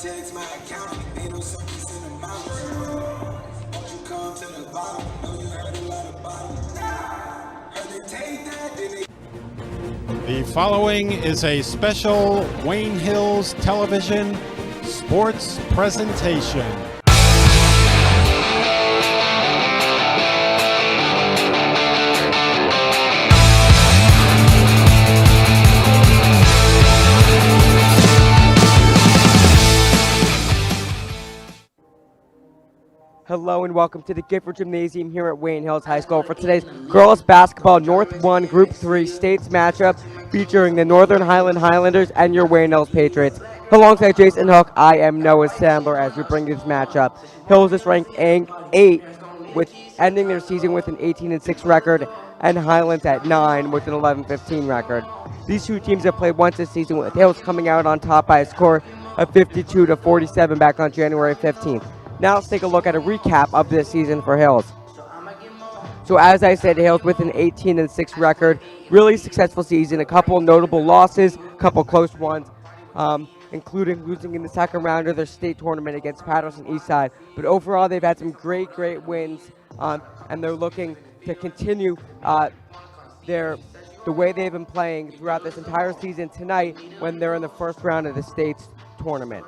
text my account, ain't no circus in the mountains. Won't you come to the bottom? Know you heard a lot about it. Heard they take that, then they. The following is a special Wayne Hills Television sports presentation. Hello and welcome to the Gifford Gymnasium here at Wayne Hills High School for today's girls basketball North 1 Group 3 states matchup featuring the Northern Highlanders and your Wayne Hills Patriots. Alongside Jason Hook, I am Noah Sandler as we bring you this matchup. Hills is ranked 8, with ending their season with an 18-6 record, and Highlands at 9 with an 11-15 record. These two teams have played once this season, with Hills coming out on top by a score of 52-47 back on January 15th. Now let's take a look at a recap of this season for Hills. So as I said, Hills with an 18-6 record, really successful season, a couple notable losses, a couple close ones, including losing in the second round of their state tournament against Patterson Eastside. But overall, they've had some great wins, and they're looking to continue the way they've been playing throughout this entire season tonight when they're in the first round of the state's tournament.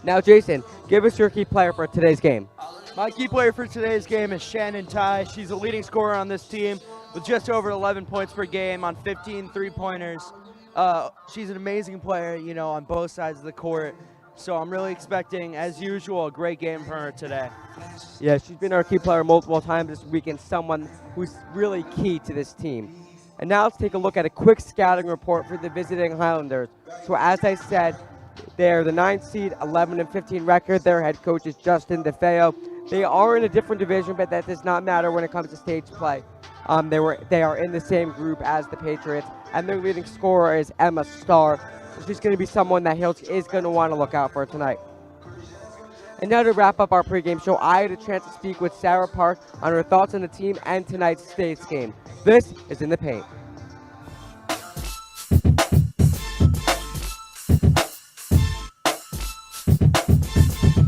Now, Jason, give us your key player for today's game. My key player for today's game is Shannon Ty. She's the leading scorer on this team with just over 11 points per game on 15 three-pointers. She's an amazing player, on both sides of the court. So I'm really expecting, as usual, a great game from her today. Yeah, she's been our key player multiple times this week and someone who's really key to this team. And now let's take a look at a quick scouting report for the visiting Highlanders. So as I said, they're the 9th seed, 11-15 record. Their head coach is Justin DeFeo. They are in a different division, but that does not matter when it comes to stage play. They are in the same group as the Patriots, and their leading scorer is Emma Starr. She's going to be someone that Hills is going to want to look out for tonight. And now to wrap up our pregame show, I had a chance to speak with Sarah Park on her thoughts on the team and tonight's state's game. This is In the Paint.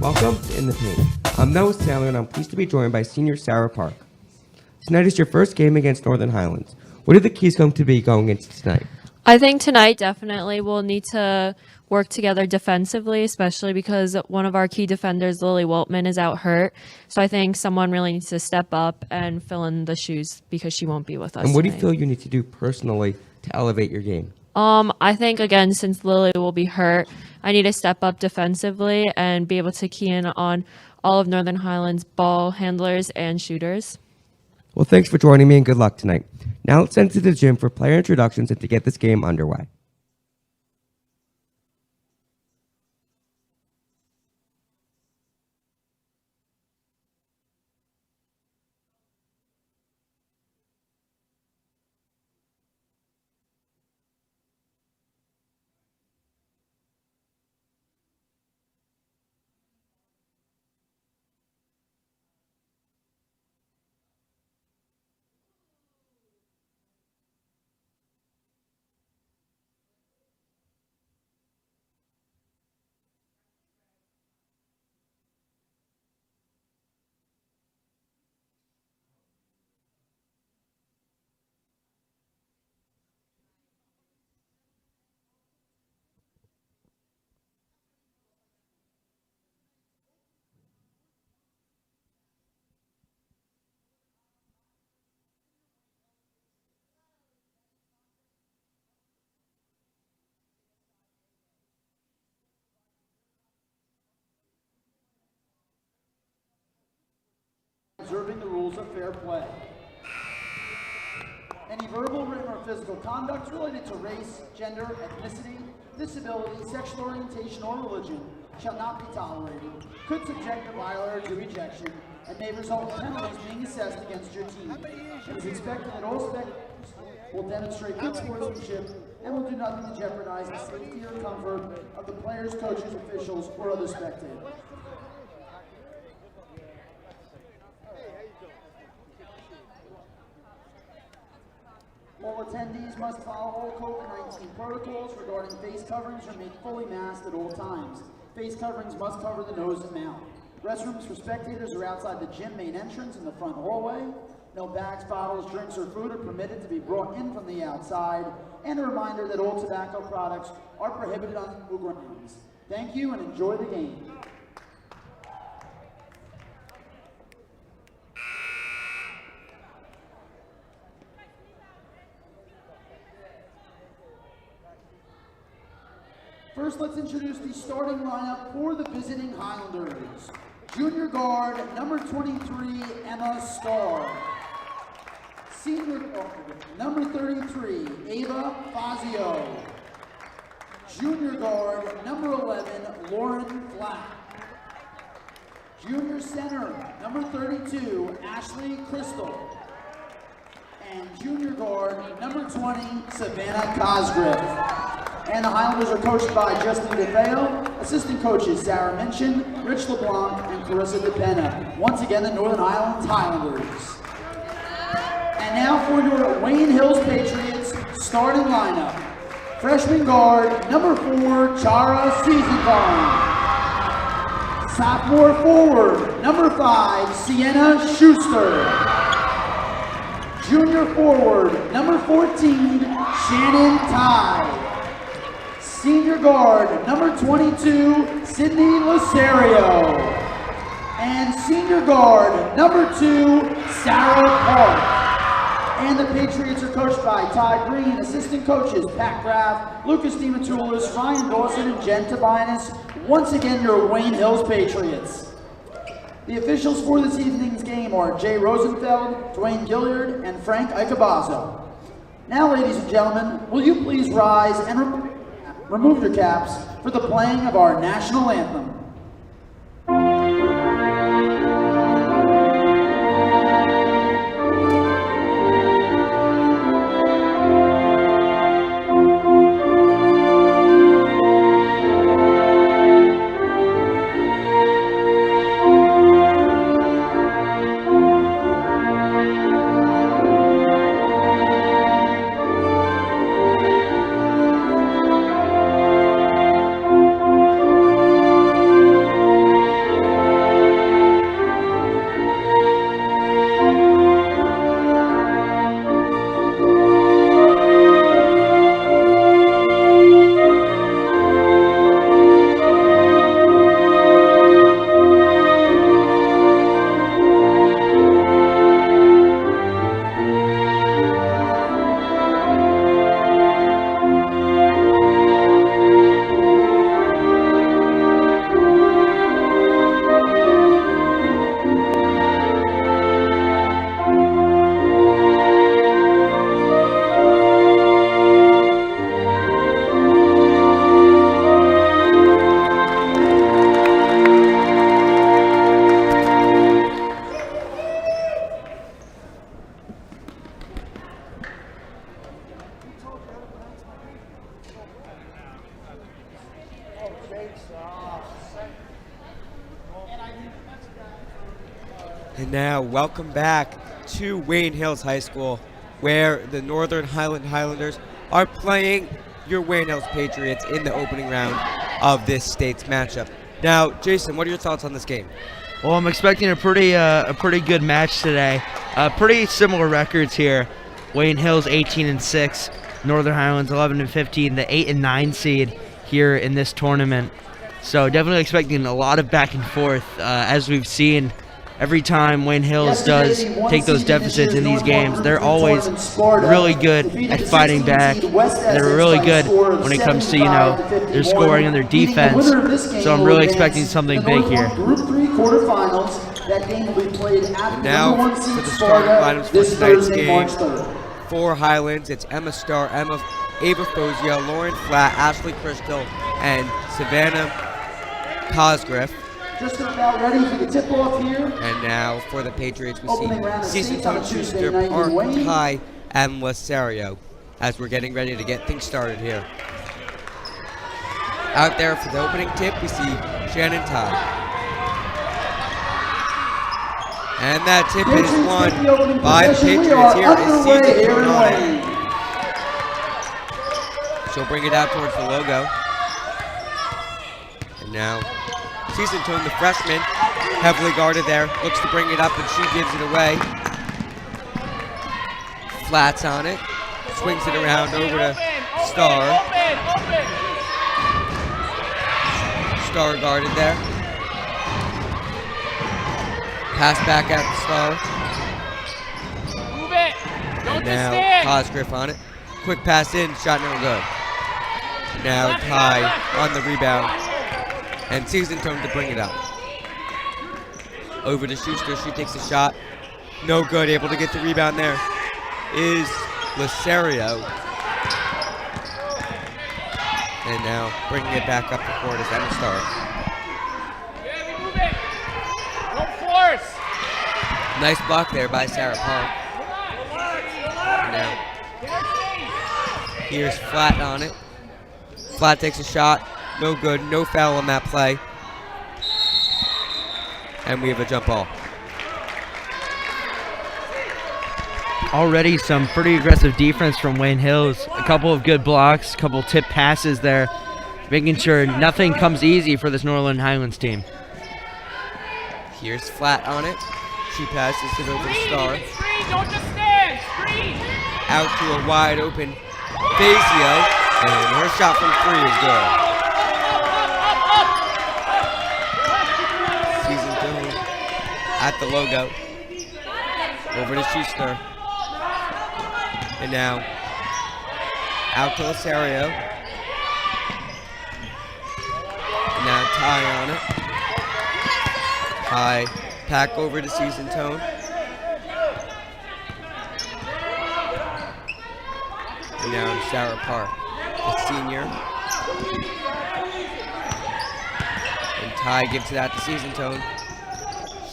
Welcome to In the Paint. I'm Noah Sandler, and I'm pleased to be joined by senior Sarah Park. Tonight is your first game against Northern Highlands. What are the keys going to be going into tonight? I think tonight definitely we'll need to work together defensively, especially because one of our key defenders, Lily Waltman, is out hurt. So I think someone really needs to step up and fill in the shoes because she won't be with us. And what tonight. do you feel you need to do personally to elevate your game? I think, again, since Lily will be hurt, I need to step up defensively and be able to key in on all of Northern Highlands' ball handlers and shooters. Well, thanks for joining me and good luck tonight. Now let's send it to the gym for player introductions and to get this game underway. Observing the rules of fair play. Any verbal, written, or physical conduct related to race, gender, ethnicity, disability, sexual orientation, or religion shall not be tolerated, could subject the violator to rejection, and may result in penalties being assessed against your team. It is expected that all spectators will demonstrate good sportsmanship and will do nothing to jeopardize the safety or comfort of the players, coaches, officials, or other spectators. All attendees must follow all COVID-19 protocols regarding face coverings and remain fully masked at all times. Face coverings must cover the nose and mouth. Restrooms for spectators are outside the gym main entrance in the front hallway. No bags, bottles, drinks, or food are permitted to be brought in from the outside. And a reminder that all tobacco products are prohibited on school grounds. Thank you and enjoy the game. First, let's introduce the starting lineup for the visiting Highlanders. Junior guard, number 23, Emma Starr. Senior guard, number 33, Ava Fazio. Junior guard, number 11, Lauren Flack. Junior center, number 32, Ashley Crystal. And junior guard, number 20, Savannah Cosgriff. And the Highlanders are coached by Justin DeFeo, assistant coaches Sarah Minchin, Rich LeBlanc, and Carissa DePena. Once again, the Northern Highlands Highlanders. And now for your Wayne Hills Patriots starting lineup. Freshman guard, number 4, Chara Season. Sophomore forward, number 5, Sienna Schuster. Junior forward, number 14, Shannon Tye. Senior guard, number 22, Sydney Losario. And senior guard, number 2, Sarah Park. And the Patriots are coached by Ty Green, assistant coaches Pat Graff, Lucas DiMatoulis, Ryan Dawson, and Jen Tobias. Once again, your Wayne Hills Patriots. The officials for this evening's game are Jay Rosenfeld, Dwayne Gilliard, and Frank Icabazzo. Now, ladies and gentlemen, will you please rise and remove your caps for the playing of our national anthem. And now, welcome back to Wayne Hills High School, where the Northern Highlanders are playing your Wayne Hills Patriots in the opening round of this state's matchup. Now, Jason, what are your thoughts on this game? Well, I'm expecting a pretty good match today. Pretty similar records here. Wayne Hills 18-6, Northern Highlands 11-15, the 8 and 9 seed here in this tournament. So definitely expecting a lot of back and forth, as we've seen. Every time Wayne Hills does take those deficits in these games, they're always really good at fighting back. They're really good when it comes to, their scoring and their defense. So I'm really expecting something big here. Group 3 quarterfinals. That game will be played at And now number 1 for seed the starting lineups for this tonight's Thursday, game. March 3rd. For Highlands, it's Emma Starr, Ava Fozia, Lauren Flatt, Ashley Crystal, and Savannah Cosgriff. Just about ready for the tip-off here. And now for the Patriots, we Opening round of see states on Season Tuesday Schuster, night in Park, Wayne. Ty, and Losario as we're getting ready to get things started here. Out there for the opening tip, we see Shannon Ty. And that tip is Patriots won get the opening by the possession. We Patriots are here as underway Season here in Schuster. Wayne. She'll bring it out towards the logo. And Now, Season Tone, the freshman, heavily guarded there, looks to bring it up, and she gives it away. Flats on it, swings it around over to Star. Star guarded there. Pass back out to Star. Move it. Don't Now just stand. Cosgriff on it. Quick pass in, shot no good. Now Ty on the rebound. And Season Tone to bring it up. Over to Schuster, she takes a shot. No good, able to get the rebound there is Lasario. And now bringing it back up the court is Emma Star. Yeah, we move it. Don't force. Nice block there by Sarah Park. Now, here's Flat on it. Flat takes a shot. No good. No foul on that play. And we have a jump ball. Already some pretty aggressive defense from Wayne Hills. A couple of good blocks, a couple tip passes there, making sure nothing comes easy for this Northern Highlands team. Here's Flat on it. She passes it over to Star. Screen, don't just stand. Screen. Out to a wide open Fazio. And her shot from 3 is good. Season 2 at the logo. Over to Schuster. And now out to Lasario. And now Ty on it. Ty back over to Season Tone. And now Sarah Park, the senior. And Ty gives it out to Season Tone.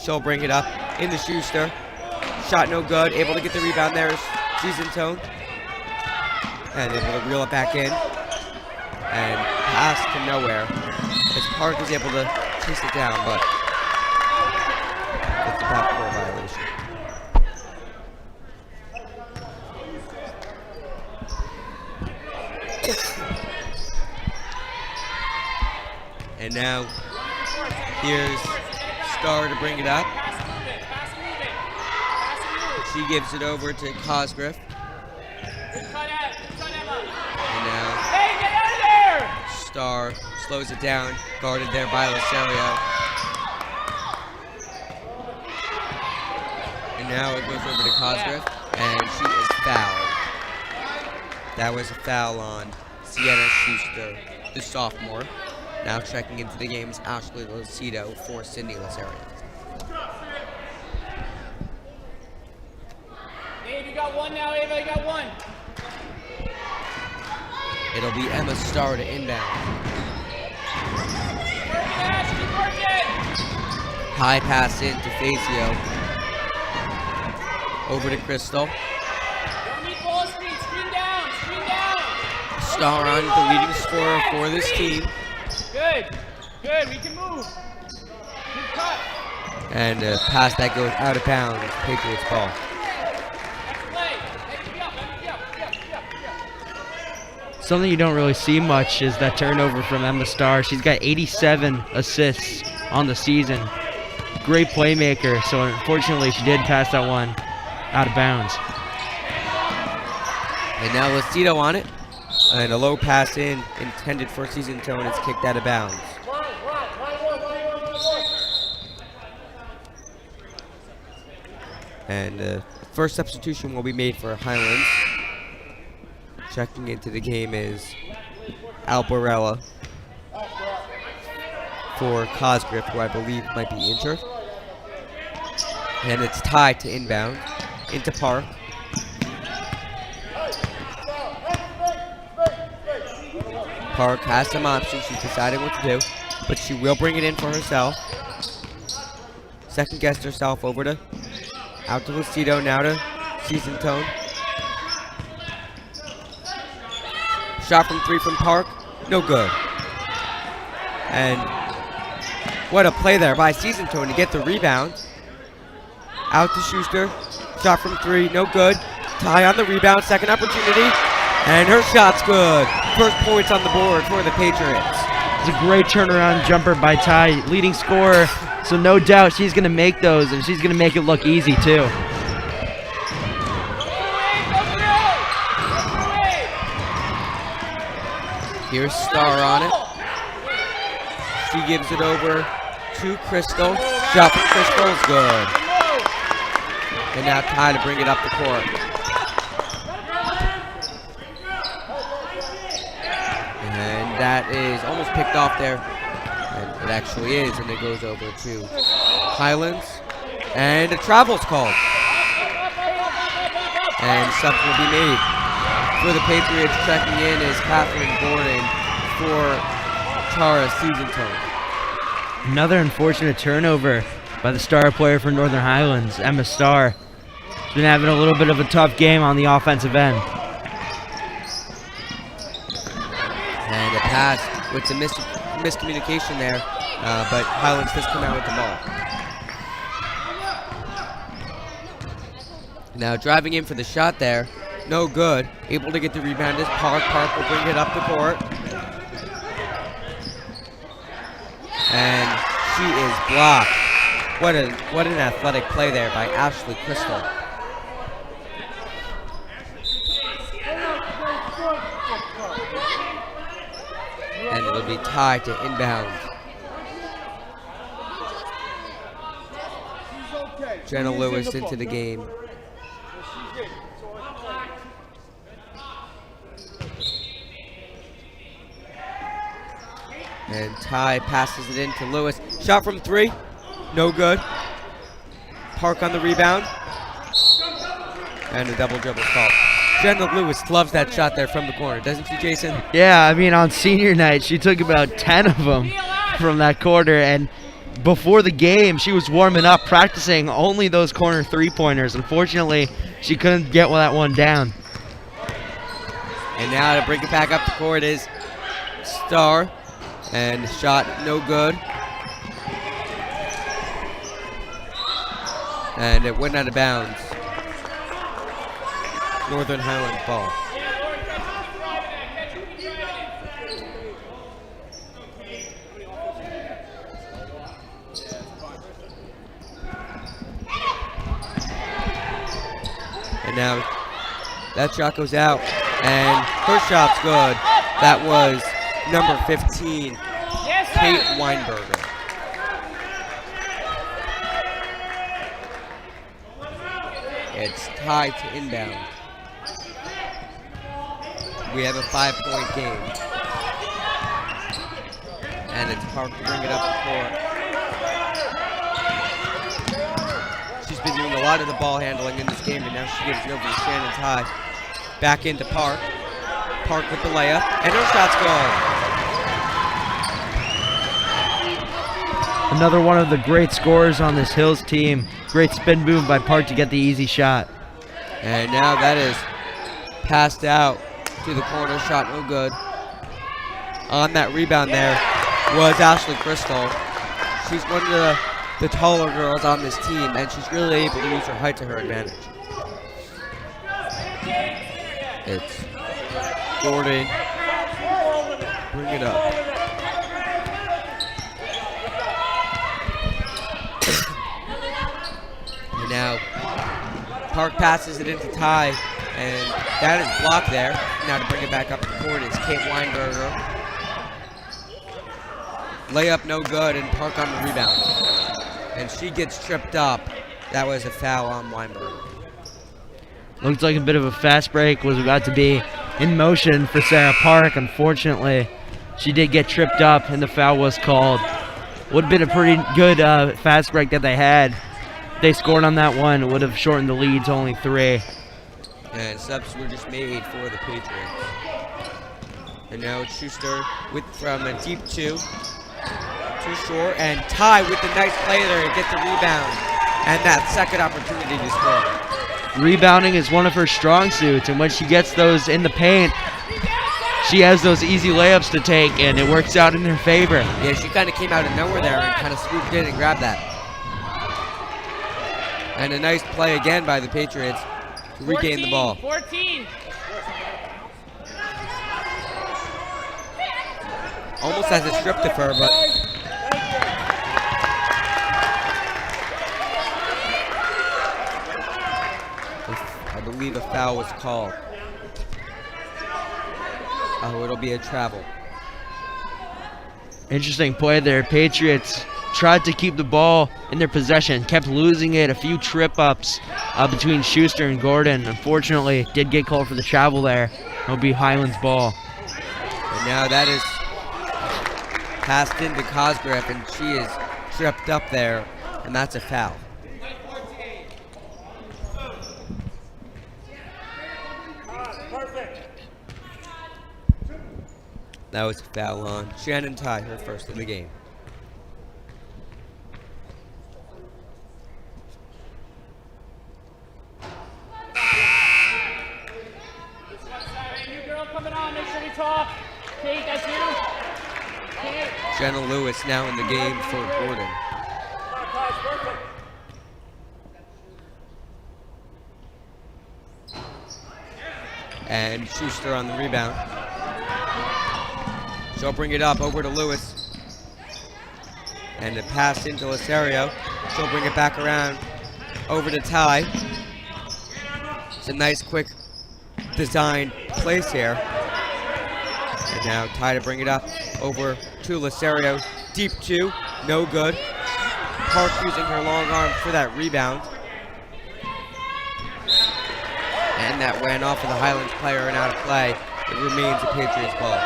She'll bring it up into Schuster. Shot no good. Able to get the rebound there is Season Tone. And able to reel it back in. And pass to nowhere. As Park is able to chase it down, but it's a backcourt violation. And now here's Star to bring it up. She gives it over to Cosgriff. And now Star slows it down, guarded there by Lasario. And now it goes over to Cosgriff, and she is fouled. That was a foul on Sienna Schuster, the sophomore. Now checking into the game is Ashley Lucido for Cindy Lasario. Dave, you got one now. Ava, you got one. It'll be Emma Starr to inbound. High pass in to Fazio. Over to Crystal. Don't need ball screen. Screen down. Screen down. Starr on the leading scorer for this team. Good. Good. We can move. Good cut. And a pass that goes out of bounds. Patriots ball. Next play. Be up. Something you don't really see much is that turnover from Emma Starr. She's got 87 assists on the season. Great playmaker, so unfortunately she did pass that one out of bounds. And now Lucido on it. And a low pass in, intended for Season Tone, it's kicked out of bounds. And first substitution will be made for Highlands. Checking into the game is Albarella for Cosgriff, who I believe might be injured. And it's tied to inbound into Park. Park has some options. She's deciding what to do, but she will bring it in for herself. Second guessed herself over to out to Lucido, now to Season Tone. Shot from 3 from Park, no good. And what a play there by Season Tone to get the rebound. Out to Schuster, shot from 3, no good. Ty on the rebound, second opportunity, and her shot's good. First points on the board for the Patriots. It's a great turnaround jumper by Ty, leading scorer. So no doubt she's going to make those, and she's going to make it look easy too. Here's Star on it. She gives it over to Crystal. Shot from Crystal is good. And now Ty to bring it up the court. And that is almost picked off there. And it actually is, and it goes over to Highlands. And a travel's called. And subs will be made. For the Patriots, checking in is Catherine Gordon for Tara Seasonton. Another unfortunate turnover by the star player for Northern Highlands, Emma Starr. She's been having a little bit of a tough game on the offensive end. And a pass with the miscommunication there, but Highlands does come out with the ball. Now driving in for the shot there, no good. Able to get the rebound is Park. Park will bring it up the court. And she is blocked. What an athletic play there by Ashley Crystal. And it'll be tied to inbound. Jenna Lewis into the game. And Ty passes it in to Lewis. Shot from three. No good. Park on the rebound. And a double dribble call. Jenna Lewis loves that shot there from the corner, doesn't she, Jason? Yeah, I mean, on senior night, she took about 10 of them from that corner. And before the game, she was warming up, practicing only those corner three-pointers. Unfortunately, she couldn't get that one down. And now to bring it back up the court is Star. And shot no good. And it went out of bounds. Northern Highlands ball. And now that shot goes out. And her shot's good. That was number 15, Kate Weinberger. It's tied to inbound. We have a 5-point game. And it's Park to bring it up the court. She's been doing a lot of the ball handling in this game, and now she gives it over to Shannon Ty. Back into Park. Park with the layup, and her shot's good. Another one of the great scorers on this Hills team. Great spin move by Park to get the easy shot. And now that is passed out to the corner, shot no good. On that rebound there was Ashley Crystal. She's one of the taller girls on this team, and she's really able to use her height to her advantage. It's Jordan, bring it up. And now Park passes it into Ty, and that is blocked there. Now to bring it back up the court is Kate Weinberger. Layup no good, and Park on the rebound. And she gets tripped up. That was a foul on Weinberger. Looks like a bit of a fast break was about to be in motion for Sarah Park. Unfortunately, she did get tripped up, and the foul was called. Would have been a pretty good fast break that they had. If they scored on that one, it would have shortened the lead to only 3. And subs were just made for the Patriots. And now it's Schuster from a deep 2. Too short, and Ty with the nice play there to get the rebound. And that second opportunity to score. Rebounding is one of her strong suits, and when she gets those in the paint, she has those easy layups to take, and it works out in her favor. Yeah, she kind of came out of nowhere there and kind of swooped in and grabbed that. And a nice play again by the Patriots to regain the ball. 14. Almost has a strip to her, but I believe a foul was called. Oh, it'll be a travel. Interesting play there. Patriots tried to keep the ball in their possession, kept losing it. A few trip-ups between Schuster and Gordon. Unfortunately, did get called for the travel there. It'll be Highlands ball. And now that is passed into Cosgrove, and she is tripped up there, and that's a foul. That was a foul on Shannon Ty, her first of the game. New girl coming on, make sure you talk. Kate, that's you. Kate. Jenna Lewis now in the game for Gordon. And Schuster on the rebound. She'll bring it up over to Lewis. And a pass into Lasario. She'll bring it back around over to Ty. It's a nice quick design place here. And now Ty to bring it up over to Lasario. Deep two, no good. Park using her long arm for that rebound. And that went off of the Highlands player and out of play. It remains a Patriots ball.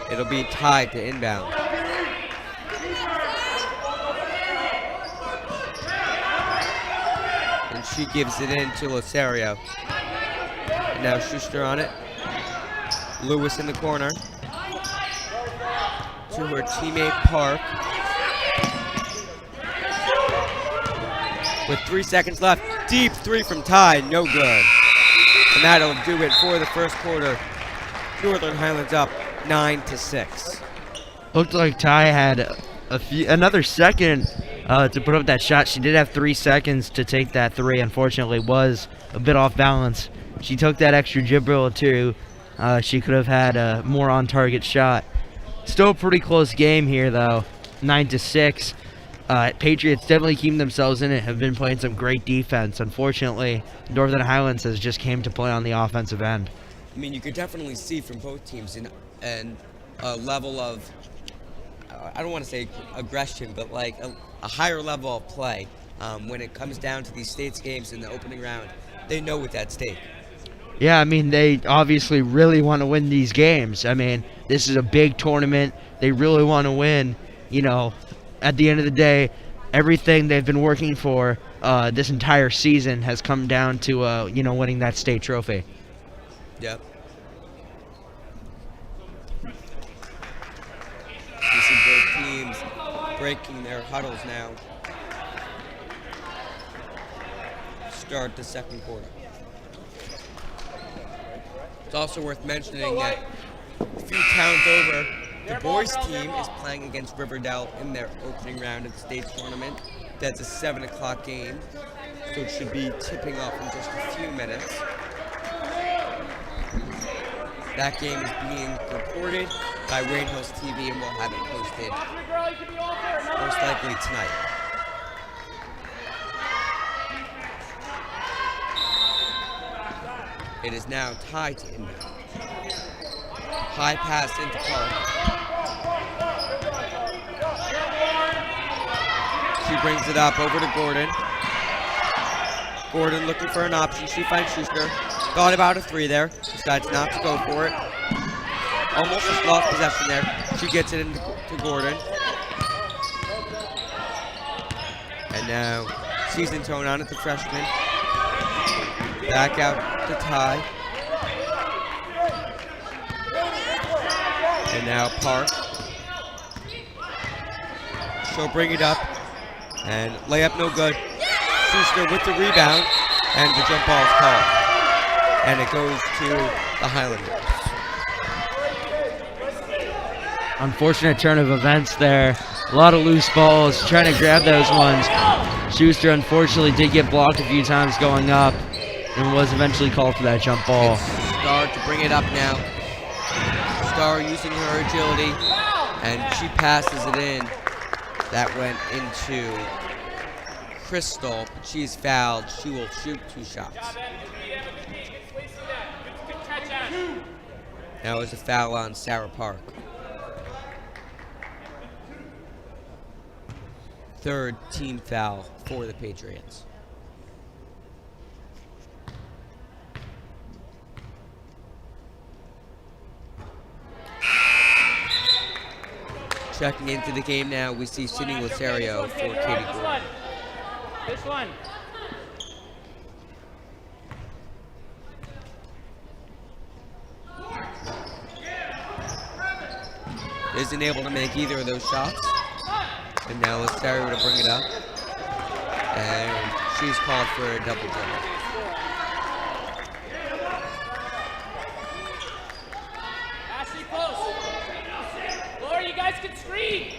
It'll be tied to inbound. And she gives it in to Lasario. And now Schuster on it. Lewis in the corner. To her teammate Park. With 3 seconds left. Deep three from Ty, no good. And that'll do it for the first quarter. Northern Highlands up 9-6. Looked like Ty had another second to put up that shot. She did have 3 seconds to take that three. Unfortunately, was a bit off balance. She took that extra dribble too. She could have had a more on-target shot. Still a pretty close game here, though. 9-6. Patriots definitely keeping themselves in it. Have been playing some great defense. Unfortunately, Northern Highlands has just came to play on the offensive end. I mean, you could definitely see from both teams and a level of, I don't want to say aggression, but like a higher level of play when it comes down to these states games in the opening round. They know what's at stake. Yeah, I mean, they obviously really want to win these games. I mean, this is a big tournament. They really want to win. You know, at the end of the day, everything they've been working for this entire season has come down to, winning that state trophy. Yep. You see both teams breaking their huddles now. Start the second quarter. It's also worth mentioning that a few towns over, the boys team is playing against Riverdale in their opening round of the states tournament. That's a 7 o'clock game, so it should be tipping off in just a few minutes. That game is being reported by Wayne Hills TV, and we'll have it posted most likely tonight. It is now tied to inbound. High pass into Park. She brings it up over to Gordon. Gordon looking for an option. She finds Schuster. Thought about a three there. Decides not to go for it. Almost just lost possession there. She gets it into Gordon. And now season tone on at the freshman. Back out to Ty. And now Park. She'll bring it up. And layup no good. Schuster with the rebound. And the jump ball is called. And it goes to the Highlanders. Unfortunate turn of events there. A lot of loose balls. Trying to grab those ones. Schuster unfortunately did get blocked a few times going up. and was eventually called for that jump ball. Star to bring it up now. Star using her agility, and she passes it in. That went into Crystal, but she's fouled. She will shoot 2 shots. Now is a foul on Sarah Park. 3rd team foul for the Patriots. Checking into the game now, we see Sydney Losario for Katie Gordon. This one. Isn't able to make either of those shots. And now Losario to bring it up. And she's called for a double dribble. Ashley, close. Laura, you guys can screen.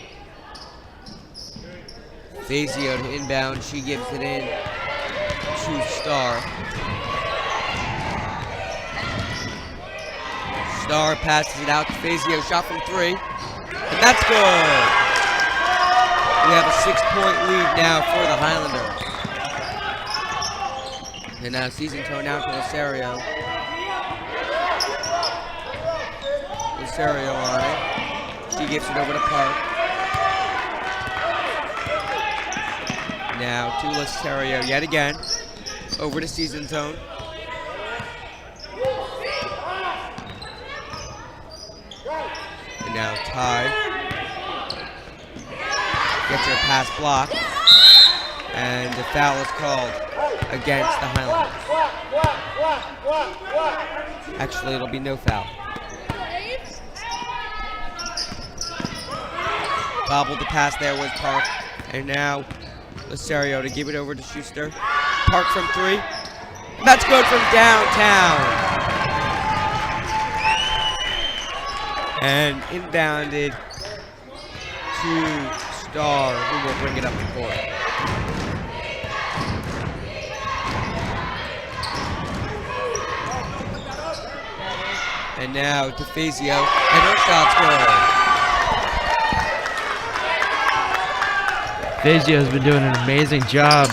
Fazio to inbound. She gives it in to Star. Star passes it out to Fazio. Shot from 3. And that's good. We have a 6-point lead now for the Highlanders. And now season toe now to Losario. Losario on it. She gives it over to Park. Now to Losario yet again. Over to season zone. And now Ty gets her pass blocked. And the foul is called against the Highlanders. Actually, it'll be no foul. Bobbled the pass there was Park. And now Losario to give it over to Schuster. Park from 3. That's good from downtown. And inbounded to Star, who will bring it up the court. And now to Fazio, and her shot's good. Fazio's been doing an amazing job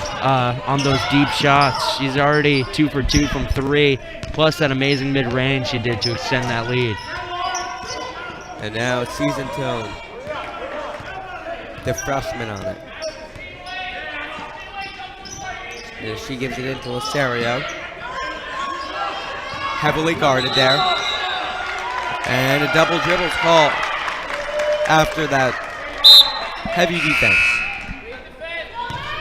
on those deep shots. She's already 2 for 2 from 3, plus that amazing mid-range she did to extend that lead. And now season tone. The freshman on it. And she gives it into Losario. Heavily guarded there. And a double dribble's called after that heavy defense.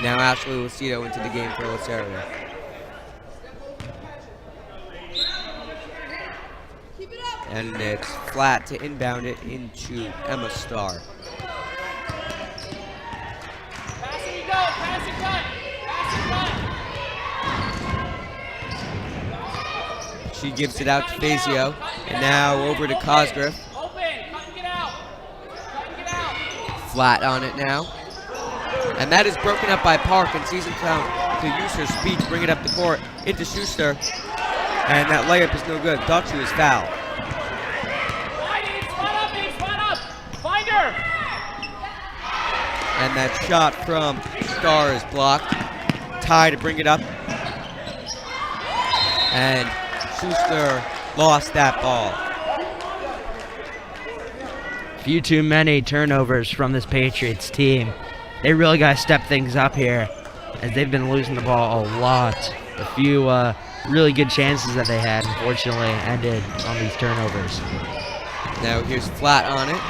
Now Ashley Lucido into the game for Losario. And it's flat to inbound it into Emma Starr. Pass and you go. Pass and cut. Pass and cut. She gives it out to Fazio. And now over to Cosgrove. Open. Cut and get out. Cut and get out. Flat on it now. And that is broken up by Park and season count to use her speed to bring it up the court into Schuster. And that layup is no good. Thought she was fouled. Spot up. Find her. And that shot from Star is blocked. Ty to bring it up. And Schuster lost that ball. Few too many turnovers from this Patriots team. They really got to step things up here, as they've been losing the ball a lot. A few really good chances that they had, unfortunately, ended on these turnovers. Now here's flat on it.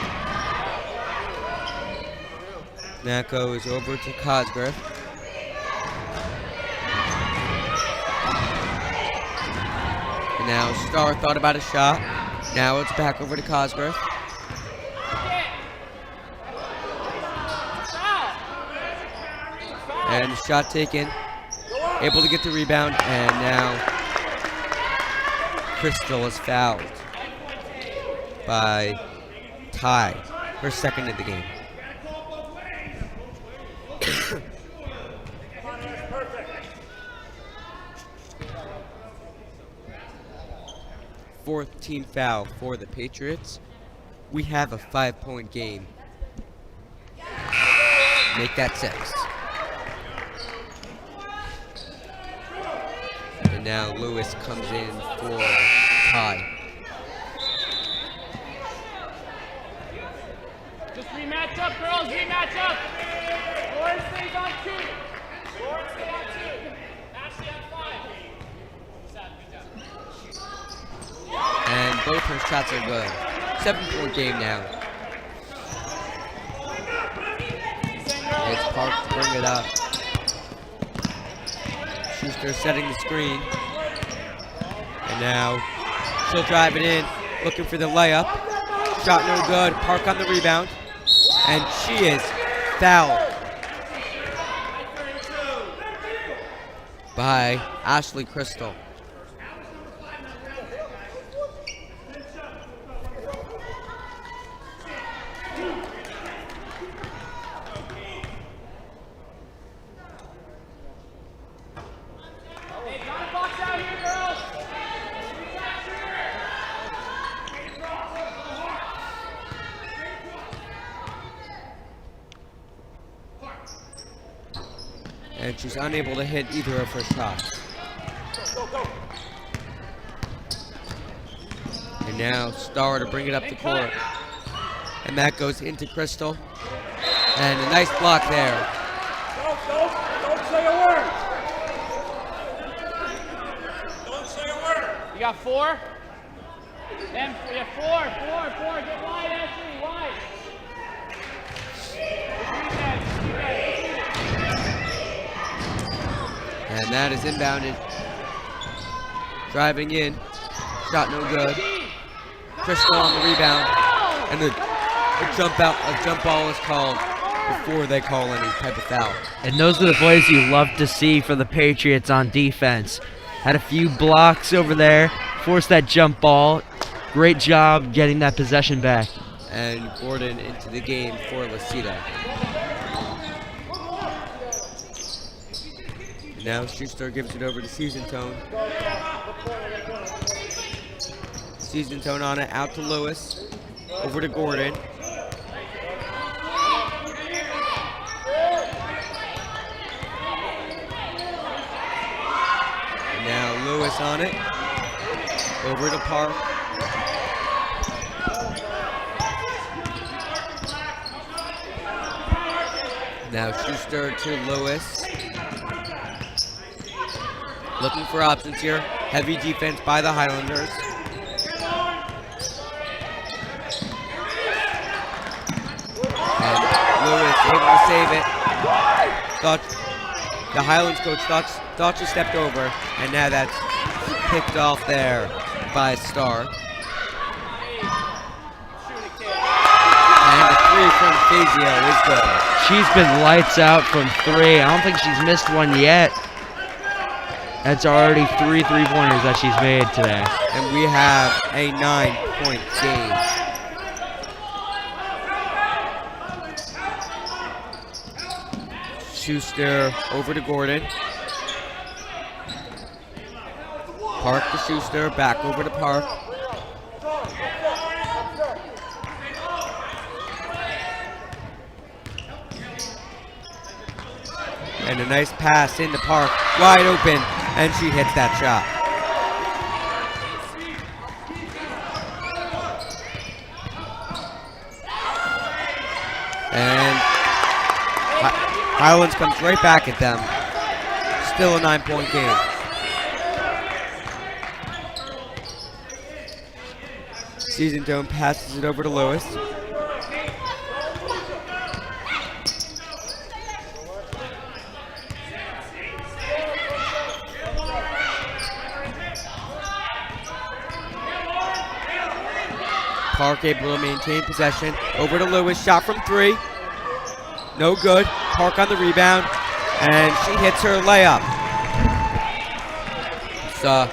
That goes over to Cosgrove. And now Star thought about a shot. Now it's back over to Cosgrove. And the shot taken. Able to get the rebound. And now Crystal is fouled by Ty. Her second in the game. 4th team foul for the Patriots. We have a 5-point game. Make that 6. And now Lewis comes in for Ty. Just rematch up, girls, rematch up. Lauren stays on 2. Lauren stay on 2. Ashley on 5. And both her shots are good. 7-point game now. It's Park to bring it up. Schuster setting the screen. And now she'll drive it in, looking for the layup. Shot no good. Park on the rebound. And she is fouled by Ashley Crystal. And she's unable to hit either of her shots. And now Starr to bring it up the court. And that goes into Crystal. And a nice block there. Don't say a word. Don't say a word. You got 4? Then we have 4. Get wide, Ashley, wide. And that is inbounded. Driving in. Shot no good. Crystal on the rebound. And a jump ball is called before they call any type of foul. And those are the plays you love to see for the Patriots on defense. Had a few blocks over there. Forced that jump ball. Great job getting that possession back. And Gordon into the game for Lasita. Now Schuster gives it over to Season Tone. Season Tone on it, out to Lewis. Over to Gordon. Now Lewis on it. Over to Park. Now Schuster to Lewis. Looking for options here. Heavy defense by the Highlanders. And Lewis able to save it. The Highlands coach thought she stepped over, and now that's picked off there by Starr. And the 3 from Fazio is good. She's been lights out from 3. I don't think she's missed one yet. That's already 3 3-pointers that she's made today. And we have a 9-point game. Schuster over to Gordon. Park to Schuster, back over to Park. And a nice pass into Park, wide open, and she hits that shot. And Highlands comes right back at them. Still a 9-point game. Season Tone passes it over to Lewis. Park able to maintain possession. Over to Lewis, shot from 3. No good. Park on the rebound, and she hits her layup. Saw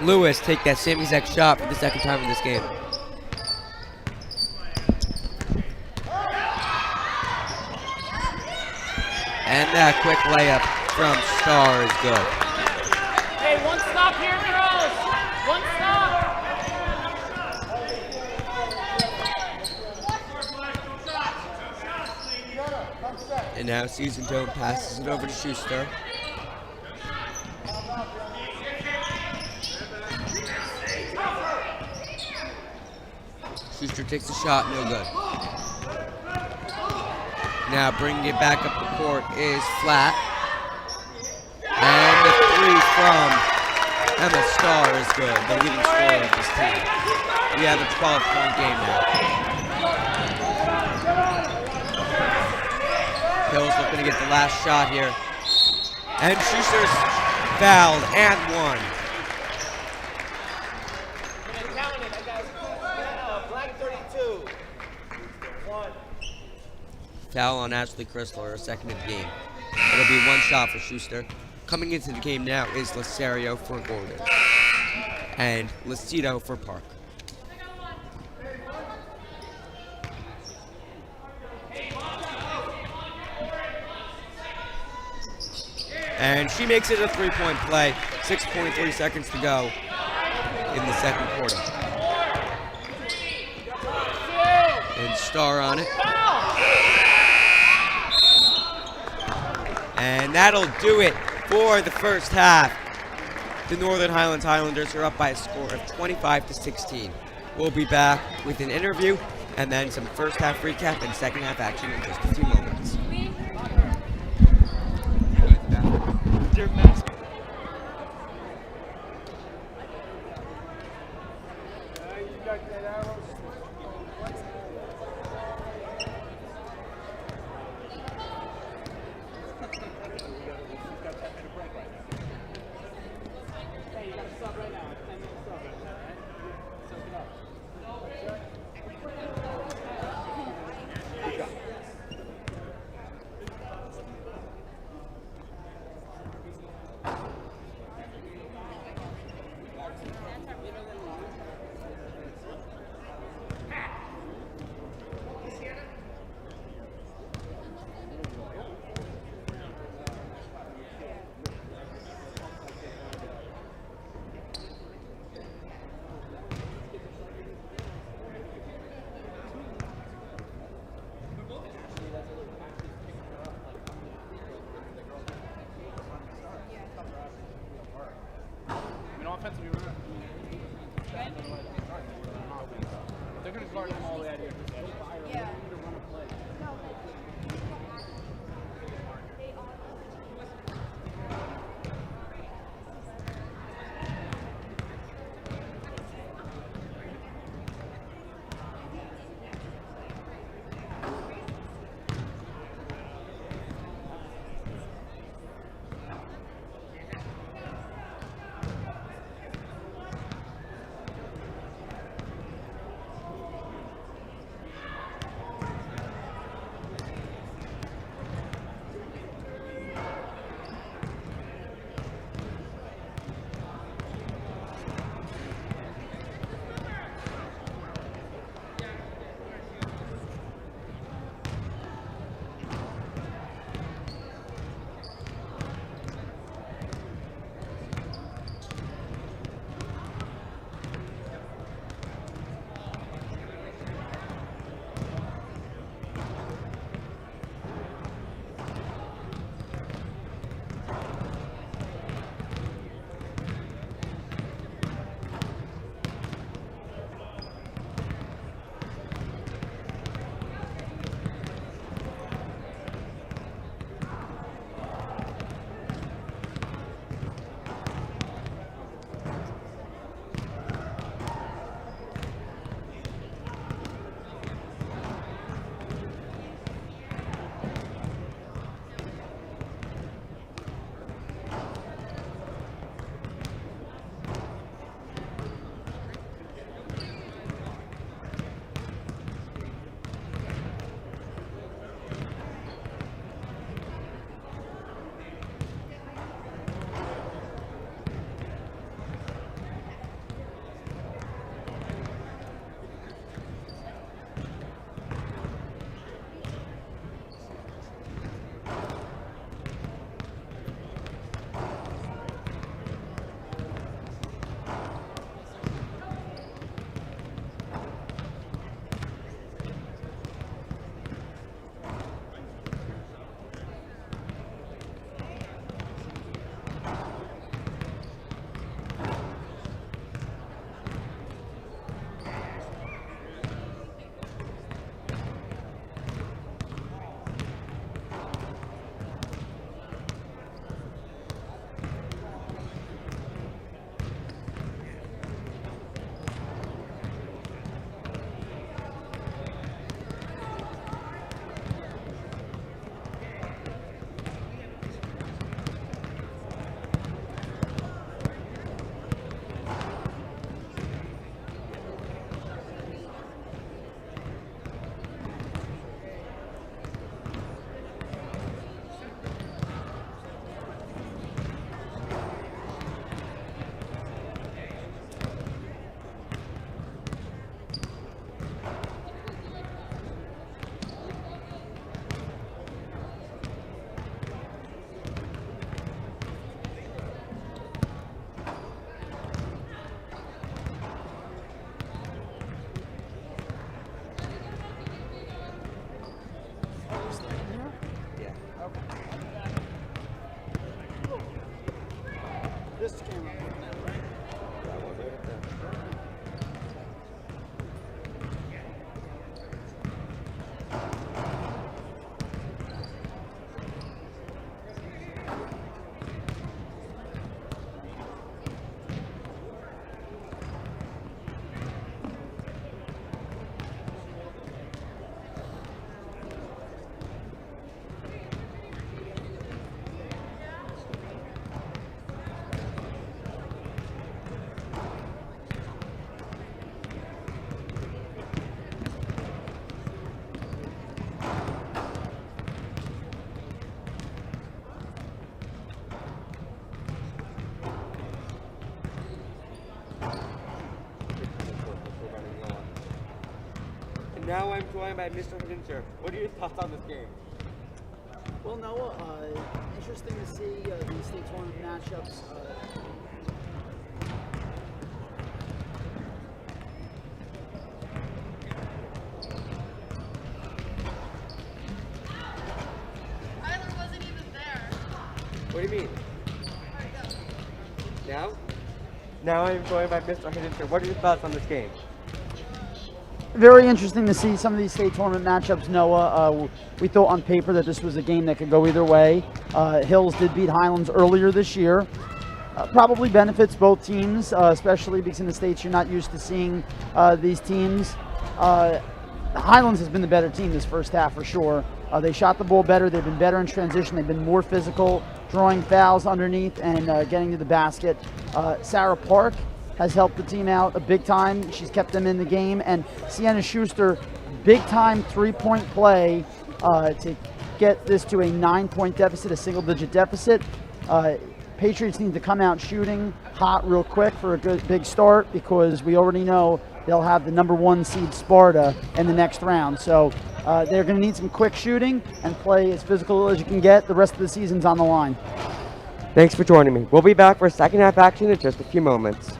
Lewis take that same exact shot for the second time in this game. And that quick layup from Starr is good. Hey, one stop here, girls. One stop. And now Season Tone passes it over to Schuster. Schuster takes a shot, no good. Now bringing it back up the court is Flat. And the three from Emma Starr is good, the leading scorer of this team. We have a 12-point game now. Hill's looking to get the last shot here. And Schuster's fouled and one. Foul on Ashley Chrysler, her second of the game. It'll be one shot for Schuster. Coming into the game now is Lasario for Gordon. And Lucido for Park. And she makes it a three-point play. 6.3 seconds to go in the second quarter. And Starr on it. And that'll do it for the first half. The Northern Highlands Highlanders are up by a score of 25-16. We'll be back with an interview and then some first half recap and second half action in just a few moments. Now I'm joined by Mr. Hincher. What are your thoughts on this game? Well, Noah, interesting to see these state tournament matchups. Tyler wasn't even there. What do you mean? Now? Now I'm joined by Mr. Hincher. What are your thoughts on this game? Very interesting to see some of these state tournament matchups, Noah. We thought on paper that this was a game that could go either way. Hills did beat Highlands earlier this year. Probably benefits both teams, especially because in the States you're not used to seeing these teams. Highlands has been the better team this first half for sure. They shot the ball better. They've been better in transition. They've been more physical, drawing fouls underneath and getting to the basket. Sarah Park has helped the team out a big time. She's kept them in the game. And Sienna Schuster, big time three-point play to get this to a 9-point deficit, a single-digit deficit. Patriots need to come out shooting hot real quick for a good big start because we already know they'll have the #1 seed Sparta in the next round. So they're going to need some quick shooting and play as physical as you can get. The rest of the season's on the line. Thanks for joining me. We'll be back for second half action in just a few moments.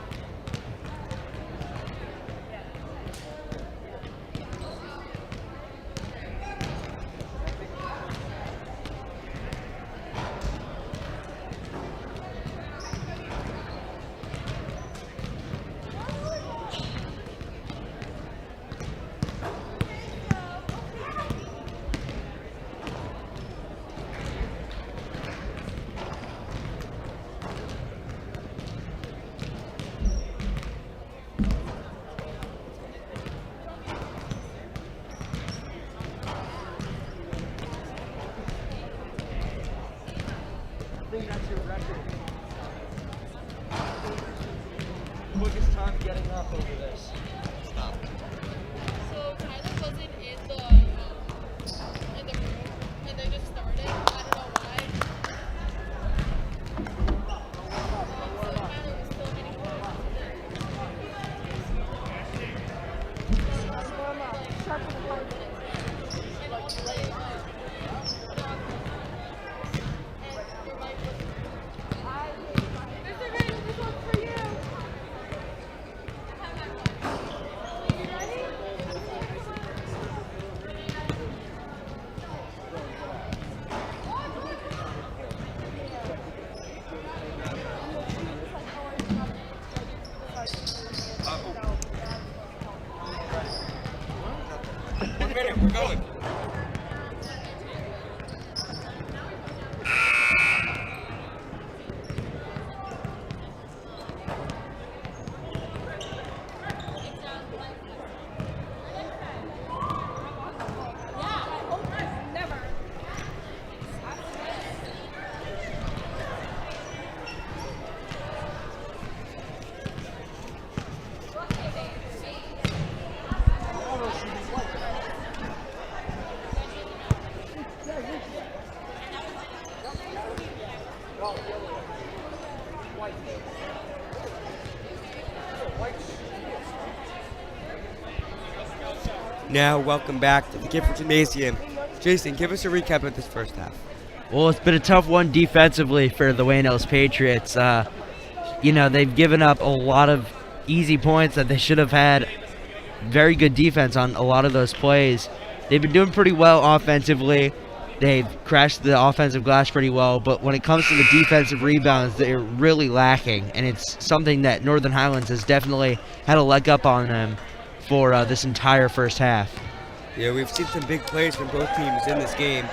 Quickest time getting up over this. Stop. So Tyler wasn't in the room, and they just started. I don't know why. So Tyler was still getting This one's for you. We're going. Now, welcome back to the Gifford Gymnasium. Jason, give us a recap of this first half. Well, it's been a tough one defensively for the Wayne Hills Patriots. They've given up a lot of easy points that they should have had. Very good defense on a lot of those plays. They've been doing pretty well offensively. They've crashed the offensive glass pretty well, but when it comes to the defensive rebounds, they're really lacking, and it's something that Northern Highlands has definitely had a leg up on them for this entire first half. Yeah, we've seen some big plays from both teams in this game,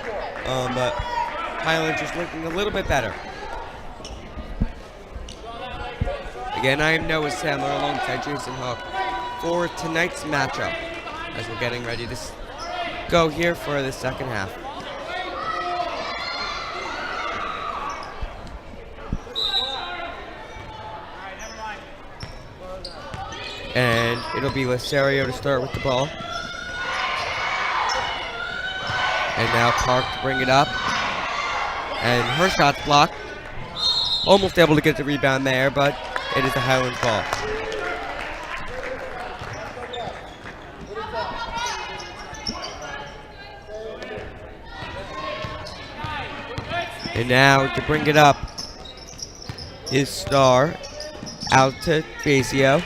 but Highlands just looking a little bit better. Again, I am Noah Sandler alongside Jason Hook for tonight's matchup as we're getting ready to go here for the second half. And it'll be Lasario to start with the ball. And now Park to bring it up. And her shot's blocked. Almost able to get the rebound there, but it is a Highlands ball. And now to bring it up is Star out to Fazio.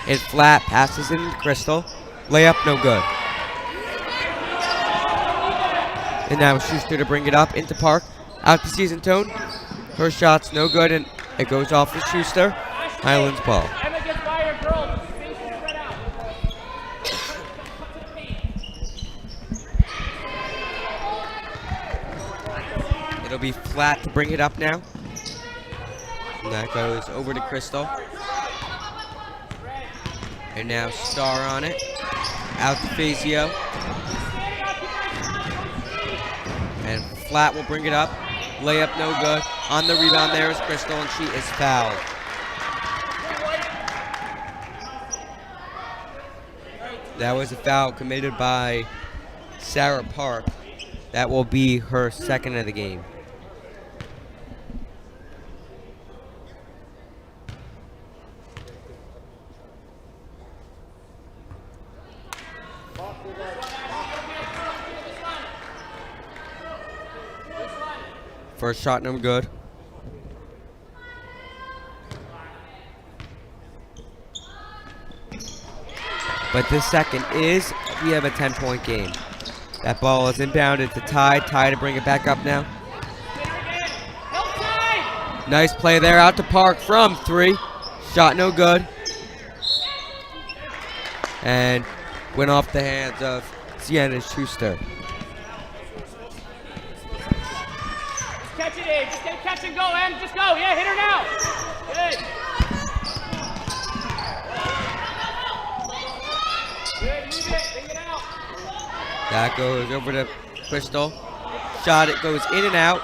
It's flat, passes into Crystal. Layup, no good. And now Schuster to bring it up into Park. Out to Season Tone. Her shot's no good, and it goes off for Schuster. Highlands ball. Emma gets by her girl. Space is spread out. It'll be flat to bring it up now. And that goes over to Crystal. And now Star on it. Out to Fazio. And flat will bring it up. Layup no good. On the rebound there is Crystal, and she is fouled. That was a foul committed by Sarah Park. That will be her second of the game. First shot, no good. But this second is, we have a 10-point game. That ball is inbounded to Ty. Ty to bring it back up now. Nice play there out to Park from 3. Shot no good. And went off the hands of Sienna Schuster. Catch it, Abe. Just get catch and go, Em. Just go. Yeah, hit her now. Good. Good, move it. Bring it out. That goes over to Crystal. Shot, it goes in and out.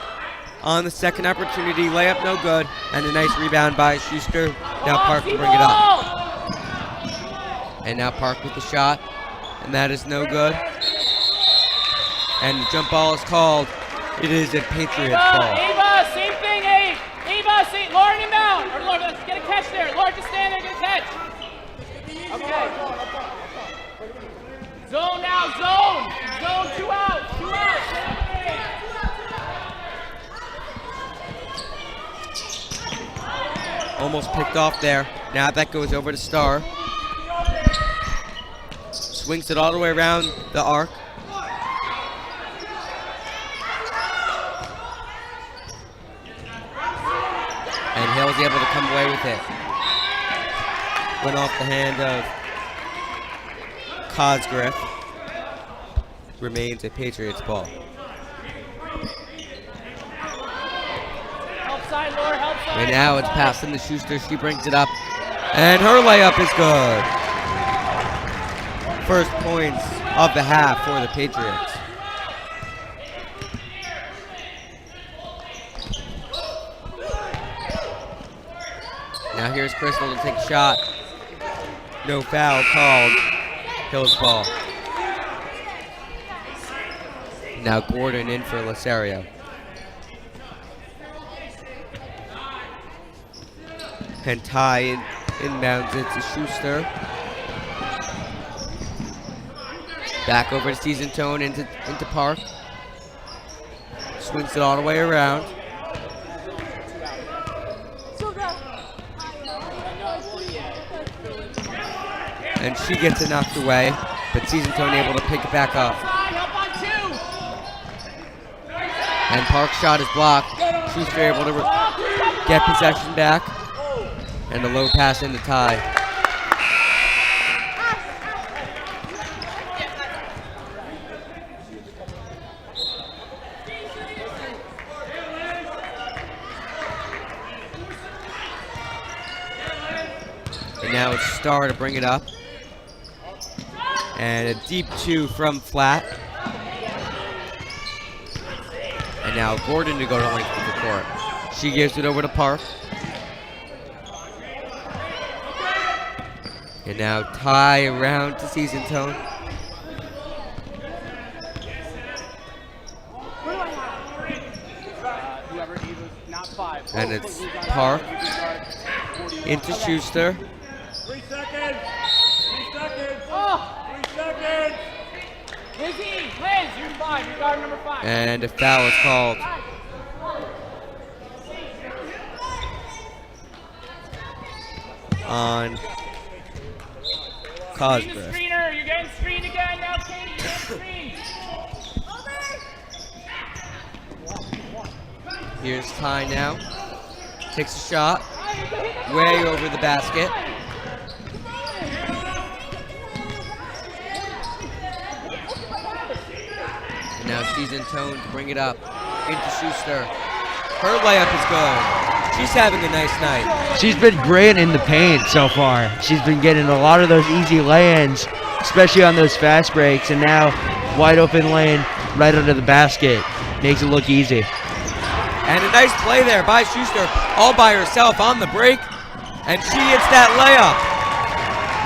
On the second opportunity, layup no good. And a nice rebound by Schuster. Now Park will bring it up. And now Park with the shot. And that is no good. And the jump ball is called. It is a Patriots ball. Ava, same thing, Abe. Ava, same. Lauren inbound. Or Lauren, let's get a catch there. Lauren, just stand there, get a catch. Okay. Zone now, zone. Zone, 2 out. 2 out. Almost picked off there. Now that goes over to Star. Swings it all the way around the arc. And Hill's able to come away with it. Went off the hand of Cosgriff. Remains a Patriots ball. Help side, Laura, help side. And now it's passed into Schuster. She brings it up. And her layup is good. First points of the half for the Patriots. Now here's Crystal to take a shot. No foul called. Hill's ball. Now Gordon in for Lasario. And Ty inbounds it to Schuster. Back over to Season Tone into Park. Swings it all the way around. And she gets it knocked away, but Season Tone able to pick it back up. And Park's shot is blocked. Schuster able to get possession back. And a low pass into Ty. And now it's Star to bring it up. And a deep 2 from flat. And now Gordon to go to length of the court. She gives it over to Park. And now Ty around to Season Tone. And it's Park into Schuster. 3 seconds. 3 seconds. Oh. 3 seconds. Lizzie, Liz, you're 5. You guard number 5. And a foul is called. On Screen the Cosgrove. screener. You're getting screened again now, Katie. You're getting screened. Here's Ty now. Takes a shot. Way over the basket. And now she's in tone to bring it up into Schuster. Her layup is good. She's having a nice night. She's been great in the paint so far. She's been getting a lot of those easy lay-ins, especially on those fast breaks, and now wide open lane right under the basket. Makes it look easy. And a nice play there by Schuster, all by herself on the break. And she hits that layup.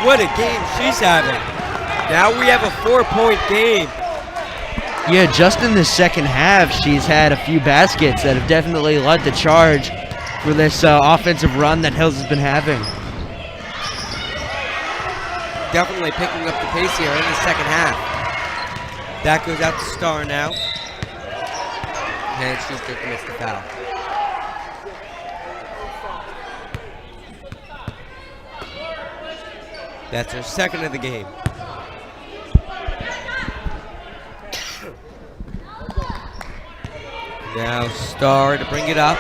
What a game she's having. Now we have a 4-point game. Yeah, just in the second half, she's had a few baskets that have definitely led the charge for this offensive run that Hills has been having. Definitely picking up the pace here in the second half. That goes out to Starr now. And Schuster commits the foul. That's her second of the game. Now Starr to bring it up.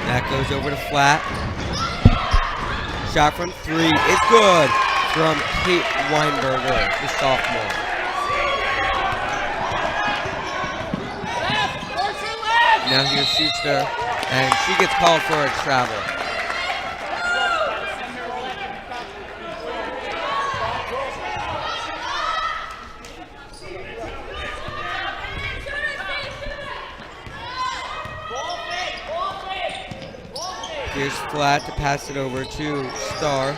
That goes over to flat. Shot from 3 is good from Kate Weinberger, the sophomore. Now here's Schuster, and she gets called for a travel. Here's Flat to pass it over to Starr.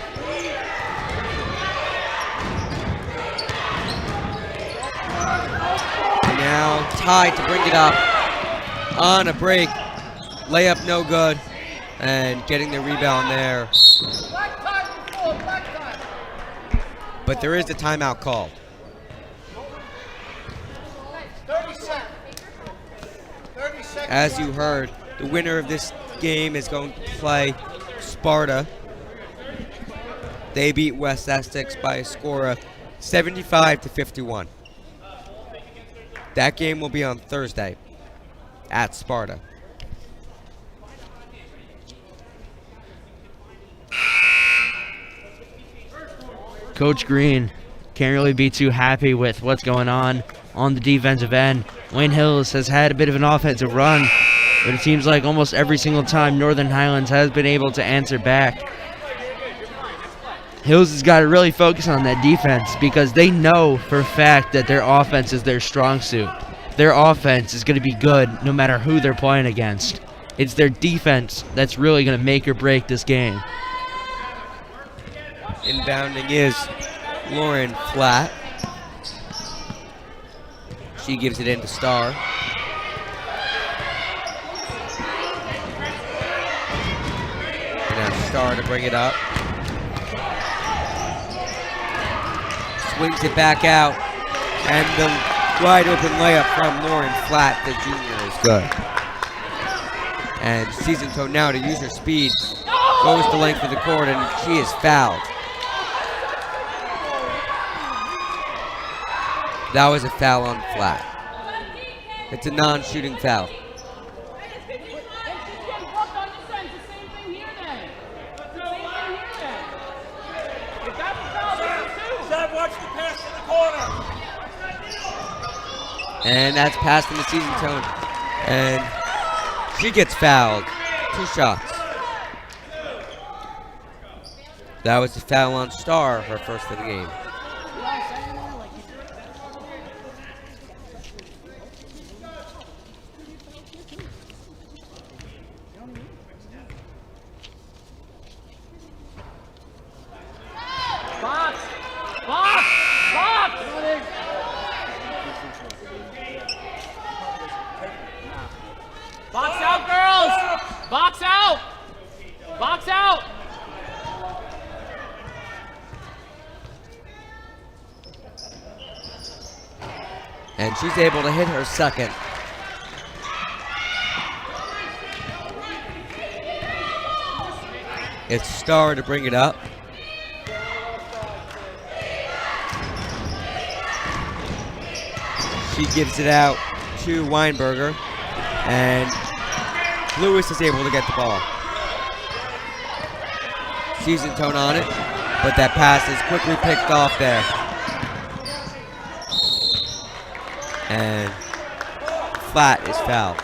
Now Ty to bring it up on a break. Layup no good. And getting the rebound there. But there is a timeout called. 30 seconds. 30 seconds. As you heard, the winner of this game is going to play Sparta. They beat West Essex by a score of 75-51. That game will be on Thursday at Sparta. Coach Green can't really be too happy with what's going on the defensive end. Wayne Hills has had a bit of an offensive run, but it seems like almost every single time Northern Highlands has been able to answer back. Hills has got to really focus on that defense because they know for a fact that their offense is their strong suit. Their offense is going to be good no matter who they're playing against. It's their defense that's really going to make or break this game. Inbounding is Lauren Flat. She gives it in to Starr. And now Starr to bring it up. Swings it back out. And the wide open layup from Lauren Flat, the junior, is good. And Season Toe now to use her speed. Goes the length of the court and she is fouled. That was a foul on Flat. It's a non-shooting foul. And that's passed into Season Tone. And she gets fouled. 2 shots. That was a foul on Starr, her first of the game. Box out, girls! Box out! Box out! And she's able to hit her second. It's Starr to bring it up. She gives it out to Weinberger, and Lewis is able to get the ball. Season Tone on it, but that pass is quickly picked off there. And Flat is fouled.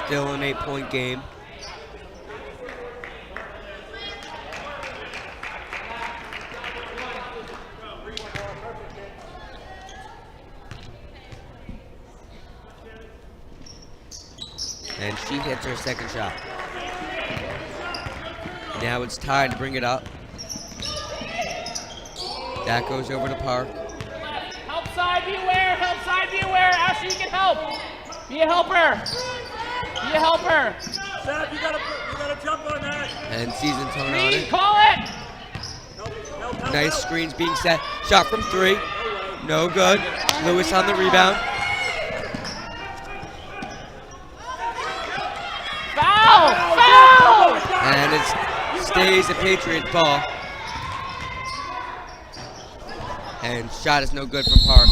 Still an 8-point game. And she hits her second shot. Now it's Ty to bring it up. That goes over to Park. Help side, be aware. Help side, be aware. Ashley, you can help. Be a helper. Be a helper. Seth, you gotta jump on that. And Season Tone on Screen, it. call it. Nice screens being set. Shot from 3. No good. Lewis on the rebound. Foul! Foul! And it stays a Patriot ball. And shot is no good from Park.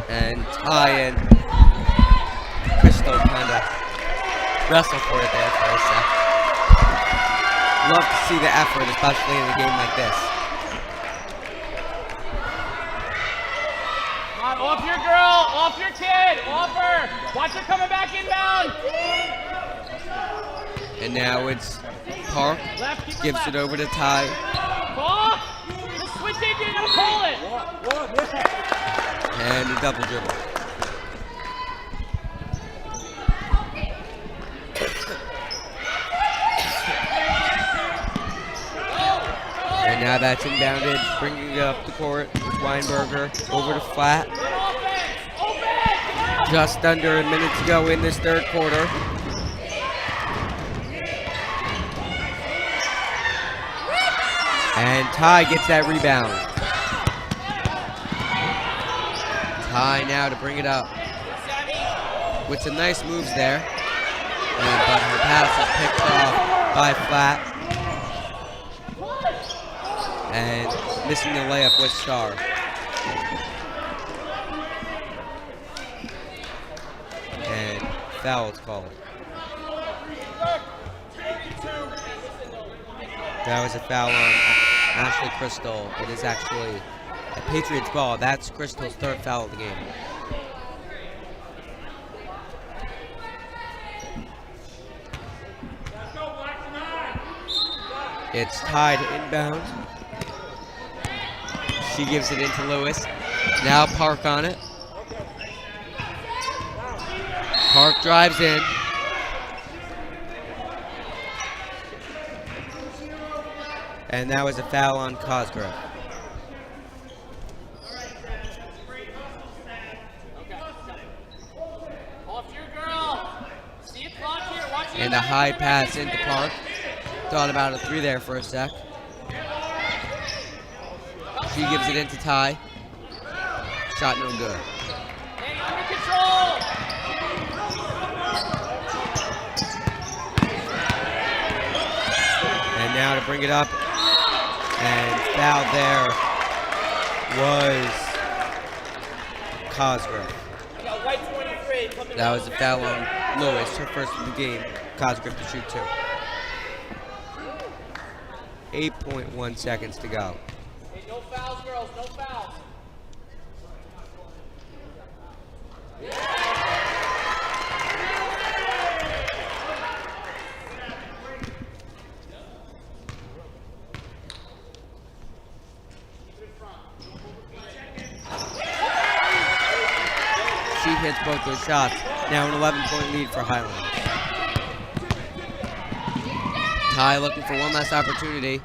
And Ty and Crystal kind of wrestle for it there for a sec. Love to see the effort, especially in a game like this. Come on, off your girl, off your kid, off her. Watch her coming back inbound. And now it's Park. Left, keep her Gives left. it over to Ty. Call. Just switch it, you gotta call it. And a double dribble. And now that's inbounded, bringing it up the court with Weinberger over to Flat. Just under a minute to go in this third quarter. And Ty gets that rebound. Ty now to bring it up. With some nice moves there. But her pass is picked off by Flat. And missing the layup with Starr. And foul is called. That was a foul on Ashley Crystal. It is actually a Patriots ball. That's Crystal's third foul of the game. It's tied inbound. She gives it into Lewis. Now Park on it. Park drives in. And that was a foul on Cosgrove. And a high pass into Park. Thought about a 3 there for a sec. She gives it into Ty. Shot no good. Under control. And now to bring it up. And foul there was Cosgrove. That was a foul on Lewis, her first of the game. Cosgrove to shoot 2. 8.1 seconds to go. Hey, no fouls, girls, no fouls. She hits both those shots. Now an 11-point lead for Highlands. Ty looking for one last opportunity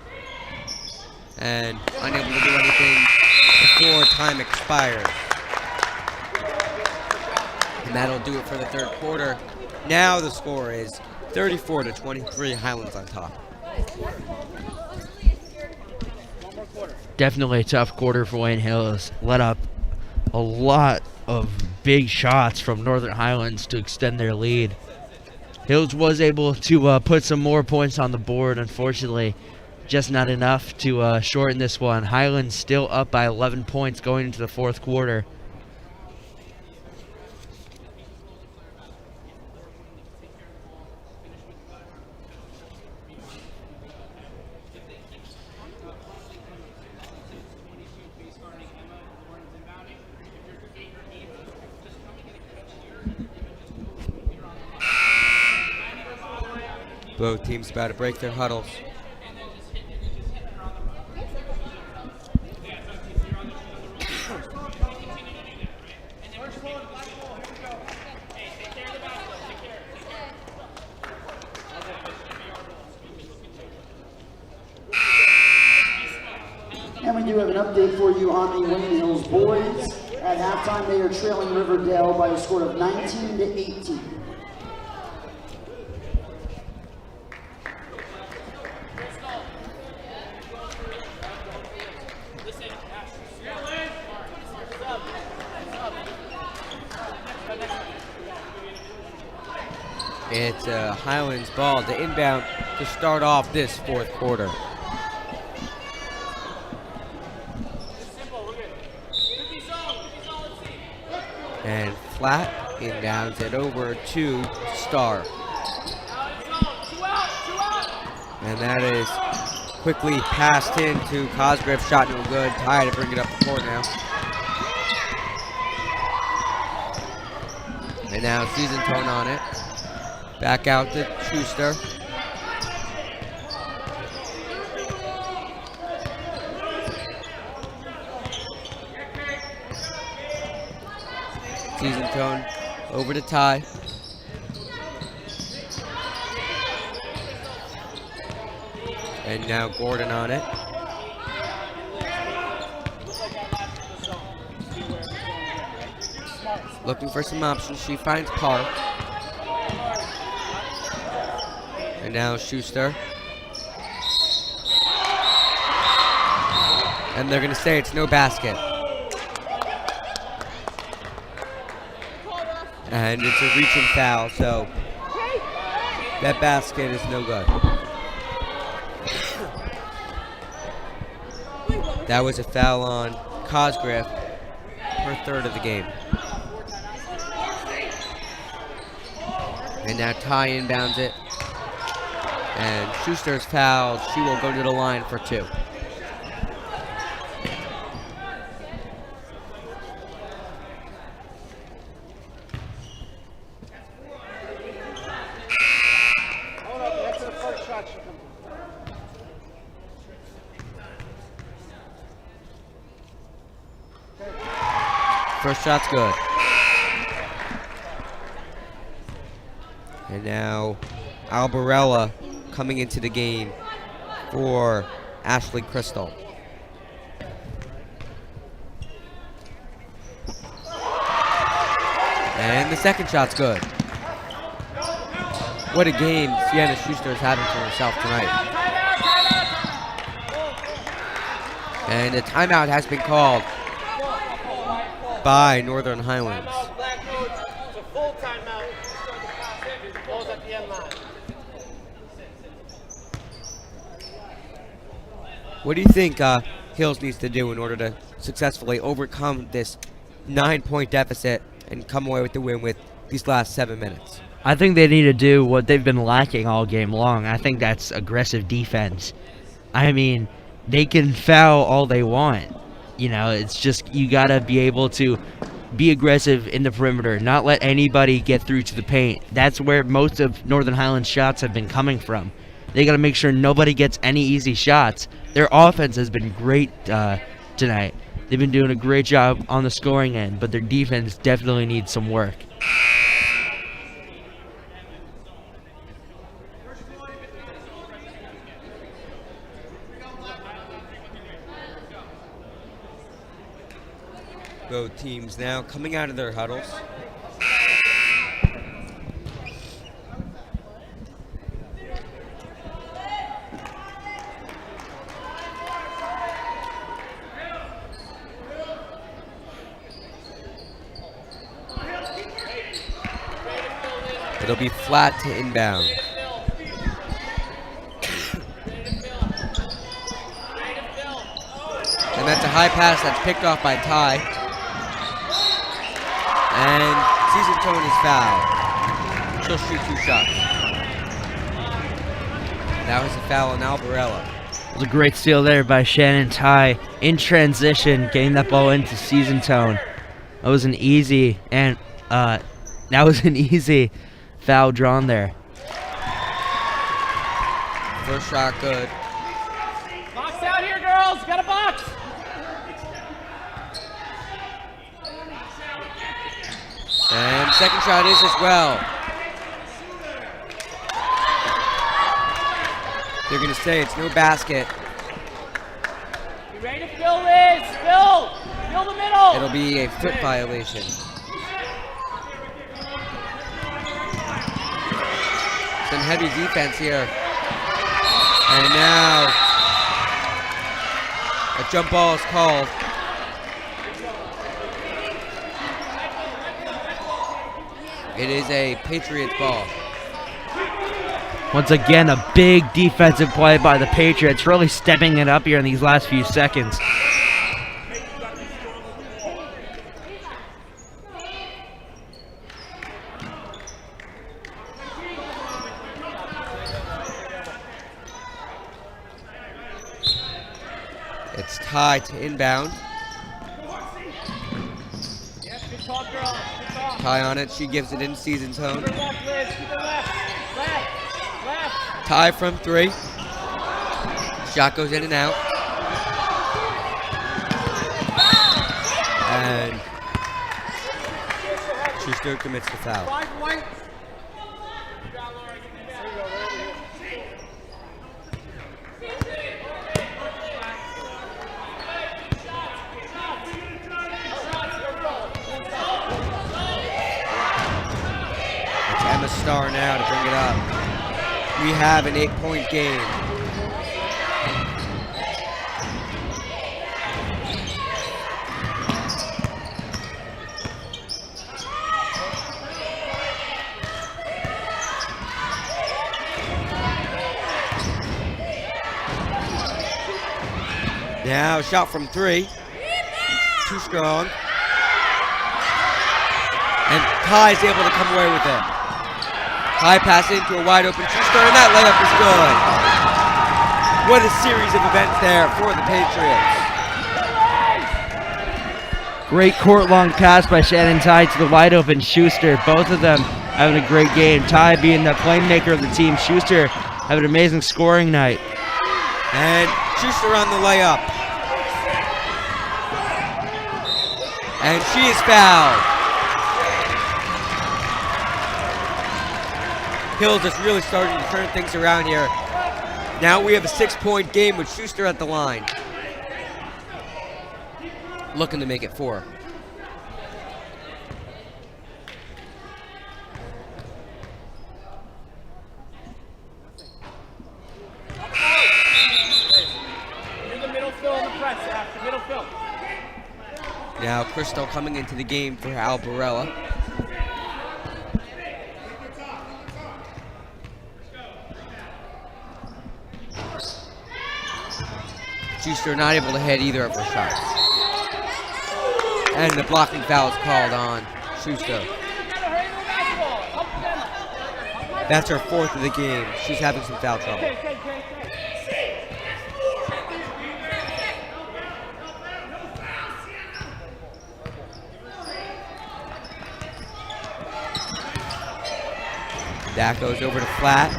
and unable to do anything before time expires. And that'll do it for the third quarter. Now the score is 34-23, Highlands on top. Definitely a tough quarter for Wayne Hills. Let up a lot of big shots from Northern Highlands to extend their lead. Hills was able to put some more points on the board. Unfortunately, just not enough to shorten this one. Highlands still up by 11 points going into the fourth quarter. Both teams about to break their huddles. And we do have an update for you on the Wayne Hills boys. At halftime, they are trailing Riverdale by a score of 19-18. It's Highlands ball to inbound to start off this fourth quarter. And flat inbounds it over to Star. And that is quickly passed into Cosgrave. Shot no good. Ty to bring it up the court now. And now Season Tone on it. Back out to Schuster. Season Tone over to Ty. And now Gordon on it. Looking for some options. She finds Park. And now Schuster. And they're going to say it's no basket. And it's a reaching foul, so that basket is no good. That was a foul on Cosgrave, her third of the game. And now Ty inbounds it. And Schuster's fouled. She will go to the line for two. First shot's good. And now Albarella coming into the game for Ashley Crystal. And the second shot's good. What a game Sienna Schuster is having for herself tonight. And a timeout has been called by Northern Highlands. What do you think Hills needs to do in order to successfully overcome this 9-point deficit and come away with the win with these last 7 minutes? I think they need to do what they've been lacking all game long. I think that's aggressive defense. I mean, they can foul all they want. You know, it's just you got to be able to be aggressive in the perimeter, not let anybody get through to the paint. That's where most of Northern Highlands shots have been coming from. They got to make sure nobody gets any easy shots. Their offense has been great tonight. They've been doing a great job on the scoring end, but their defense definitely needs some work. Both teams now coming out of their huddles. It'll be flat to inbound. And that's a high pass that's picked off by Ty. And Season Tone is fouled. She'll shoot 2 shots. Now it's a foul on Albarella. It was a great steal there by Shannon Ty in transition, getting that ball into Season Tone. That was an easy foul drawn there. First shot good. Box out here, girls. Got a box. And second shot is as well. They're going to say it's no basket. You ready to fill this? Fill the middle. It'll be a foot violation. Some heavy defense here. And now a jump ball is called. It is a Patriots ball. Once again, a big defensive play by the Patriots, really stepping it up here in these last few seconds. It's Ty to inbound. Good talk, girls. Good talk. Ty on it. She gives it in Season Tone. Keep it left, Liz. Keep it left. Left. Ty from 3. Shot goes in and out. And Schuster commits the foul. It's Emma Starr now to bring it up. We have an 8-point game. Now shot from 3. Too strong. And Ty's able to come away with it. High pass into a wide open Schuster, and that layup is good. What a series of events there for the Patriots. Great court-long pass by Shannon Ty to the wide open Schuster. Both of them having a great game. Ty being the playmaker of the team. Schuster having an amazing scoring night. And Schuster on the layup. And she is fouled. Hills is really starting to turn things around here. Now we have a 6-point game with Schuster at the line. Looking to make it 4. You're the middle fill in the press, after middle fill. Now Crystal coming into the game for Albarella. Schuster not able to hit either of her shots. And the blocking foul is called on Schuster. That's her 4th of the game. She's having some foul trouble. That goes over to flat.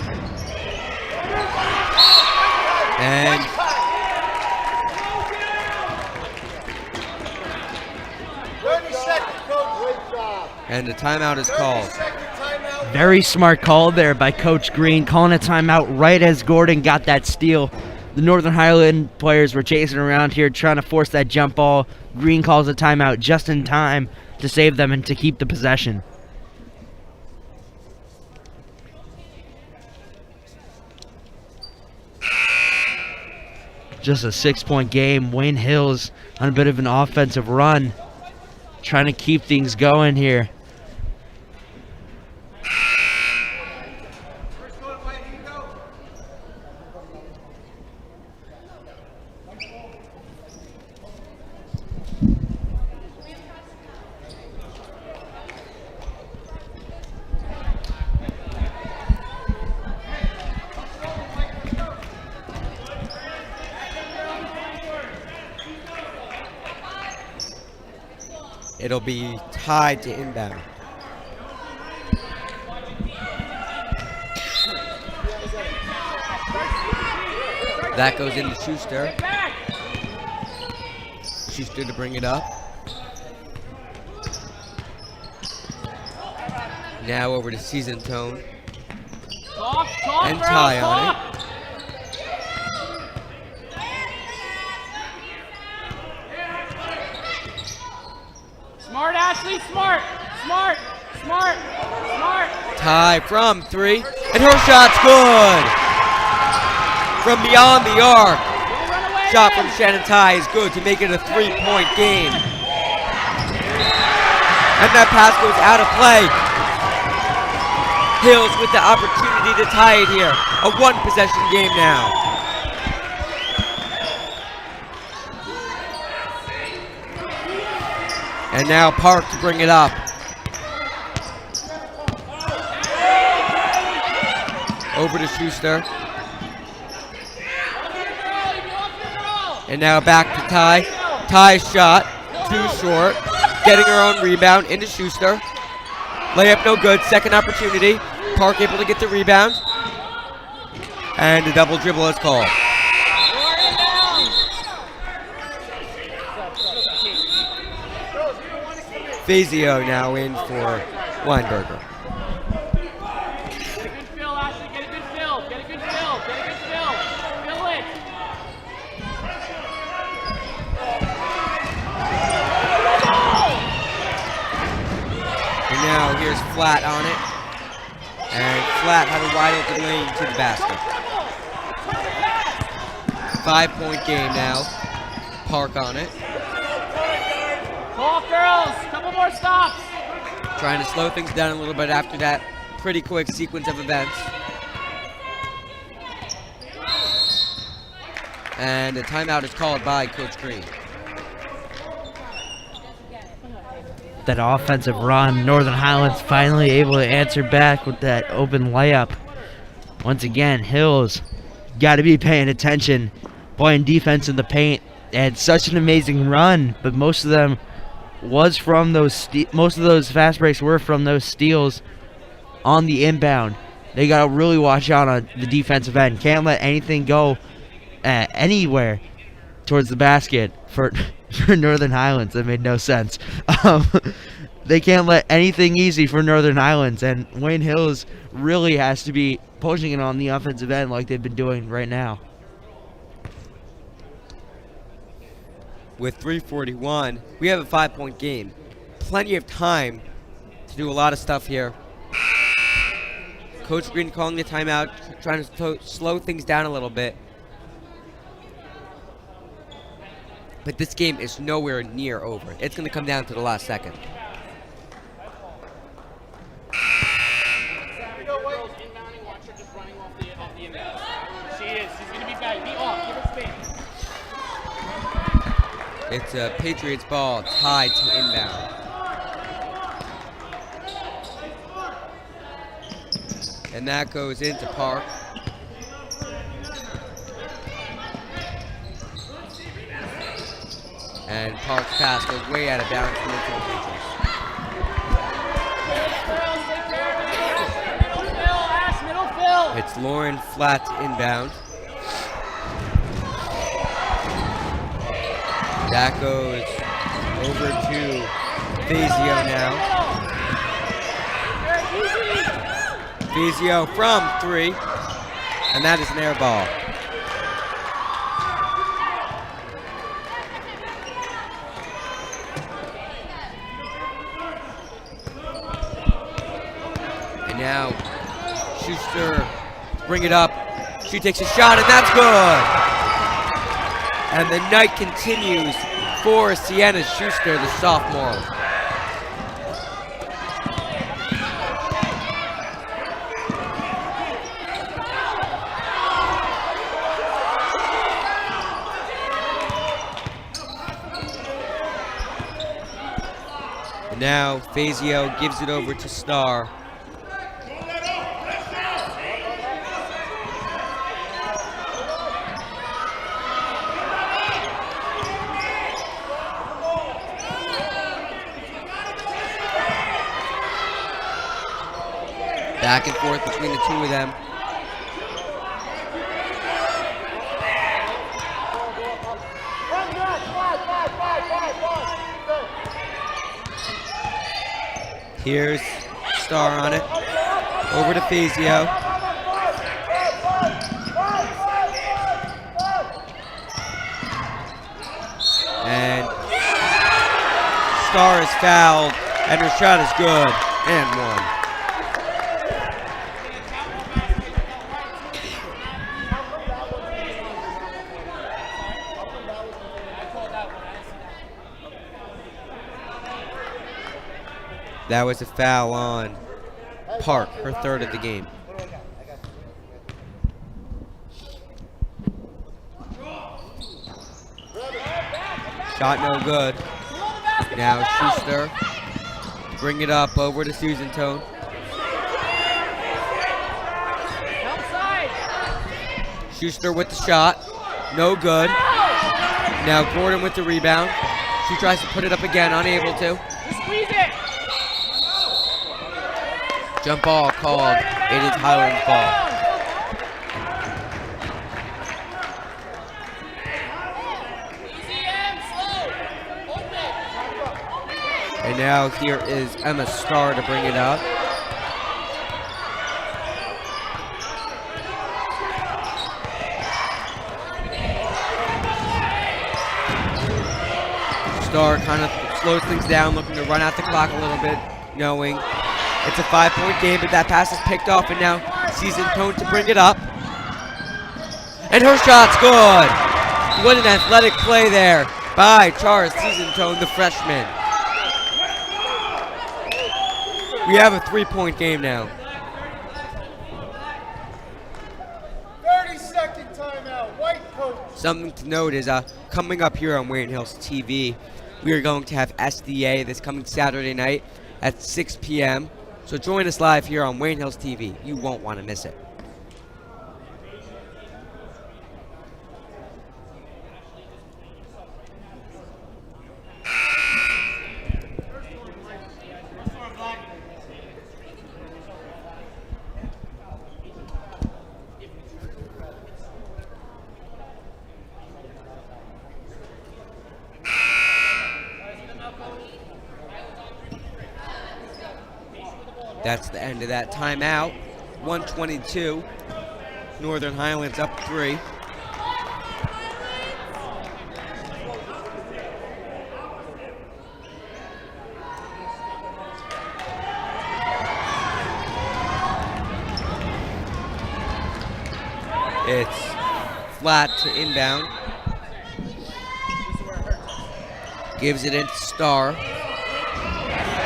And the timeout is called. Very smart call there by Coach Green, calling a timeout right as Gordon got that steal. The Northern Highland players were chasing around here trying to force that jump ball. Green calls a timeout just in time to save them and to keep the possession. Just a 6-point game. Wayne Hills on a bit of an offensive run, trying to keep things going here. It'll be tied to inbound. That goes into Schuster. Schuster to bring it up. Now over to Season Tone. And Ty on it. Smart, Ashley, smart, smart, smart, smart. Ty from 3, and her shot's good. From beyond the arc. Shot from Shannon Ty is good to make it a 3-point game. And that pass goes out of play. Hills with the opportunity to tie it here. A 1-possession game now. And now Park to bring it up. Over to Schuster. And now back to Ty. Ty's shot, too short. Getting her own rebound into Schuster. Layup no good, second opportunity. Park able to get the rebound. And a double dribble is called. Fazio now in for Weinberger. Get a good fill, Ashley. Get a good fill. Get a good fill. Get a good fill. Fill it. And now here's Flat on it. And Flat had a wide open lane to the basket. 5-point game now. Park on it. Call girls. Couple more stops. Trying to slow things down a little bit after that pretty quick sequence of events. And a timeout is called by Coach Green. That offensive run, Northern Highlands finally able to answer back with that open layup. Once again, Hills got to be paying attention, playing defense in the paint. They had such an amazing run, but most of them was from those most of those fast breaks were from those steals on the inbound. They got to really watch out on the defensive end. Can't let anything go anywhere towards the basket for Northern Highlands. That made no sense. They can't let anything easy for Northern Highlands, and Wayne Hills really has to be pushing it on the offensive end like they've been doing right now. With 3:41, we have a 5-point game. Plenty of time to do a lot of stuff here. Coach Green calling the timeout, trying to slow things down a little bit. But this game is nowhere near over. It's going to come down to the last second. Girls inbounding, watch her just running off the inbound. She is. She's going to be back. Be off. Give her space. It's a Patriots ball tied to inbound. And that goes into Park. And Park's pass goes way out of bounds for the Patriots. Middle fill, Ash, middle fill. It's Lauren Flat inbound. That goes over to Fazio now. Fazio from 3, and that is an air ball. Now, Schuster, bring it up. She takes a shot, and that's good. And the night continues for Sienna Schuster, the sophomore. Now Fazio gives it over to Starr. Back and forth between the two of them. Here's Starr on it. Over to Fazio. And Starr is fouled, and her shot is good, and one. That was a foul on Park, her third of the game. Shot no good. Now Schuster, bring it up over to Susan Tone. Schuster with the shot, no good. Now Gordon with the rebound. She tries to put it up again, unable to. Squeeze it. Jump ball called. It is Highlands ball. And now here is Emma Starr to bring it up. Starr kind of slows things down, looking to run out the clock a little bit, knowing it's a 5-point game, but that pass is picked off, and now Susan Tone to bring it up. And her shot's good. What an athletic play there by Susan Tone, the freshman. We have a 3-point game now. 30-second timeout, white coach. Something to note is coming up here on Wayne Hills TV, we are going to have SDA this coming Saturday night at 6 p.m. So join us live here on Wayne Hills TV. You won't want to miss it. That's the end of that timeout. 122. Northern Highlands up 3. It's flat to inbound. Gives it into Starr.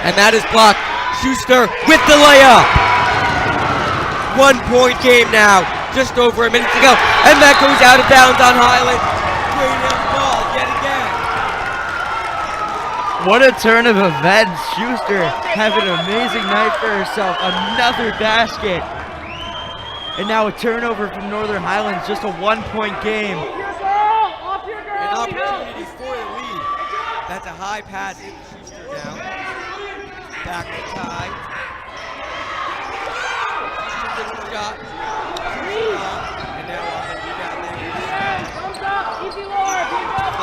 And that is blocked. Schuster with the layup. 1-point game now. Just over a minute to go. And that goes out of bounds on Highlands. Greenhill's ball yet again. What a turn of events. Schuster having an amazing night for herself. Another basket. And now a turnover from Northern Highlands. Just a 1-point game. An opportunity for the lead. That's a high pass in Schuster now. Back to Ty. Shot. And now on the rebound there. Thumbs up. Easy, Laura. Keep up.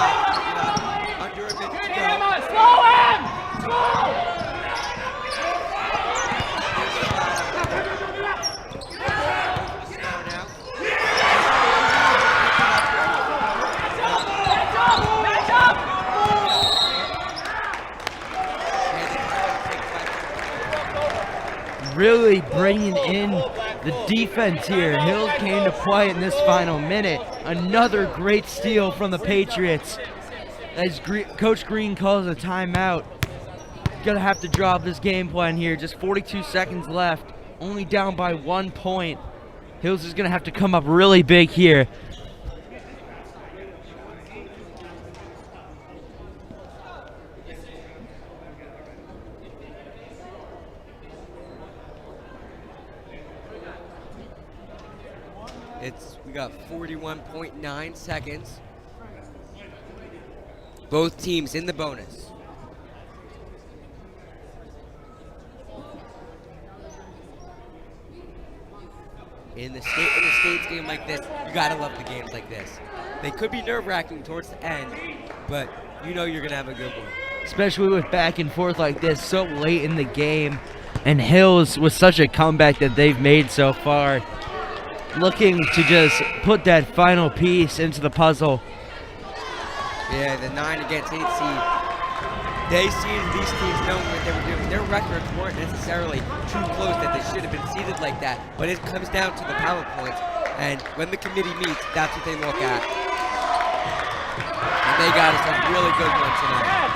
Under a minute to Good, go. Emma. Slow him. Slow. Match up. really bringing in the defense here. Hills came to play in this final minute. Another great steal from the Patriots. As Coach Green calls a timeout. Gonna have to drop this game plan here. Just 42 seconds left. Only down by 1 point. Hills is gonna have to come up really big here. We got 41.9 seconds. Both teams in the bonus. In the States game like this, you gotta love the games like this. They could be nerve-wracking towards the end, but you know you're gonna have a good one. Especially with back and forth like this so late in the game. And Hills with such a comeback that they've made so far. Looking to just put that final piece into the puzzle. Yeah, the 9 against 8 seed. They seen these teams knowing what they were doing. Their records weren't necessarily too close that they should have been seeded like that, but it comes down to the power points. And when the committee meets, that's what they look at. And they got us a really good one tonight.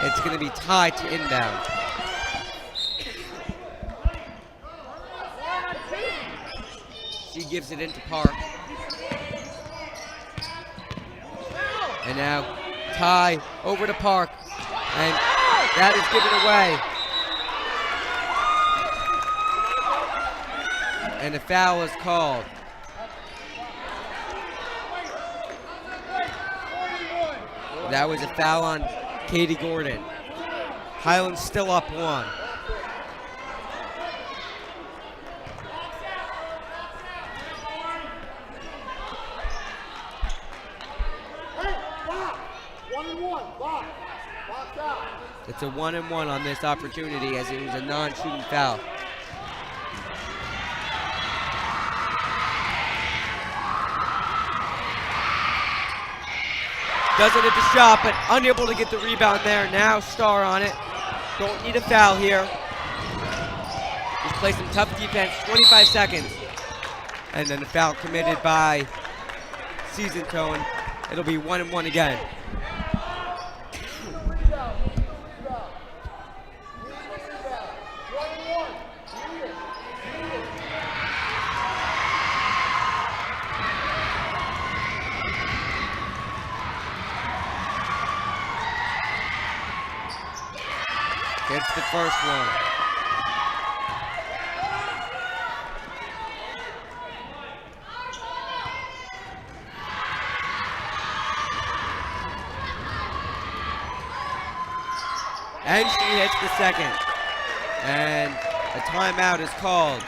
It's going to be tied to inbound. She gives it into Park. And now Ty over to Park. And that is given away. And a foul is called. That was a foul on Katie Gordon. Highlands still up 1. It's a 1-and-1 on this opportunity as it was a non-shooting foul. Doesn't hit the shot, but unable to get the rebound there. Now Star on it. Don't need a foul here. Just play some tough defense, 25 seconds. And then the foul committed by Season Tone. It'll be 1-and-1 again. Gets the first one. And she hits the second. And a timeout is called.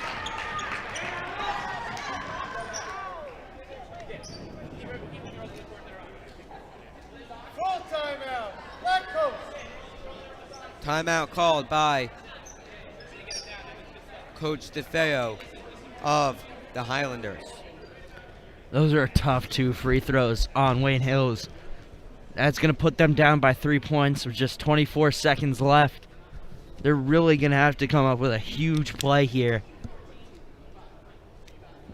Timeout called by Coach DeFeo of the Highlanders. Those are tough 2 free throws on Wayne Hills. That's going to put them down by 3 points with just 24 seconds left. They're really going to have to come up with a huge play here.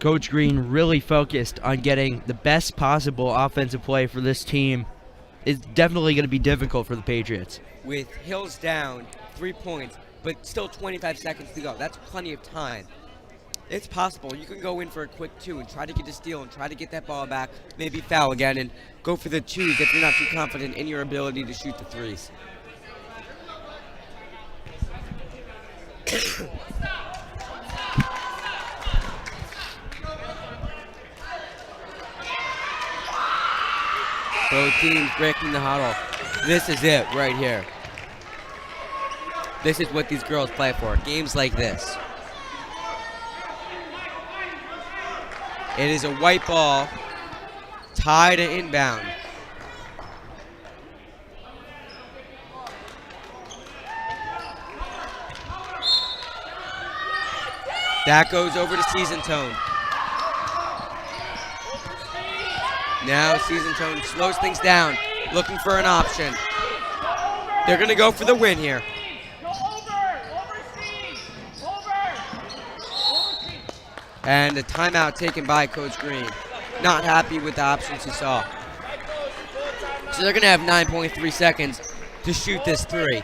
Coach Green really focused on getting the best possible offensive play for this team. It's definitely going to be difficult for the Patriots. With Hills down 3 points, but still 25 seconds to go. That's plenty of time. It's possible. You can go in for a quick 2 and try to get a steal and try to get that ball back, maybe foul again, and go for the 2s if you're not too confident in your ability to shoot the 3s. Both teams breaking the huddle. This is it right here. This is what these girls play for. Games like this. It is a white ball. Tie to inbound. That goes over to Season Tone. Now Season Tone slows things down, looking for an option. They're going to go for the win here. And a timeout taken by Coach Green. Not happy with the options he saw. So they're going to have 9.3 seconds to shoot this three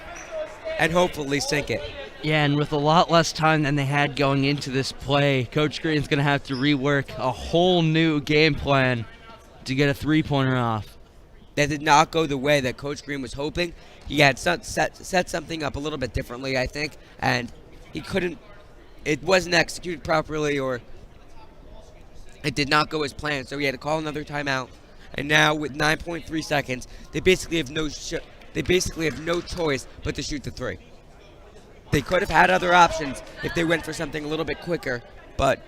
and hopefully sink it. Yeah, and with a lot less time than they had going into this play, Coach Green's going to have to rework a whole new game plan to get a three-pointer off. That did not go the way that Coach Green was hoping. He had set something up a little bit differently, I think, and he couldn't. It wasn't executed properly, or it did not go as planned. So he had to call another timeout. And now with 9.3 seconds, they basically have no choice but to shoot the three. They could have had other options if they went for something a little bit quicker, but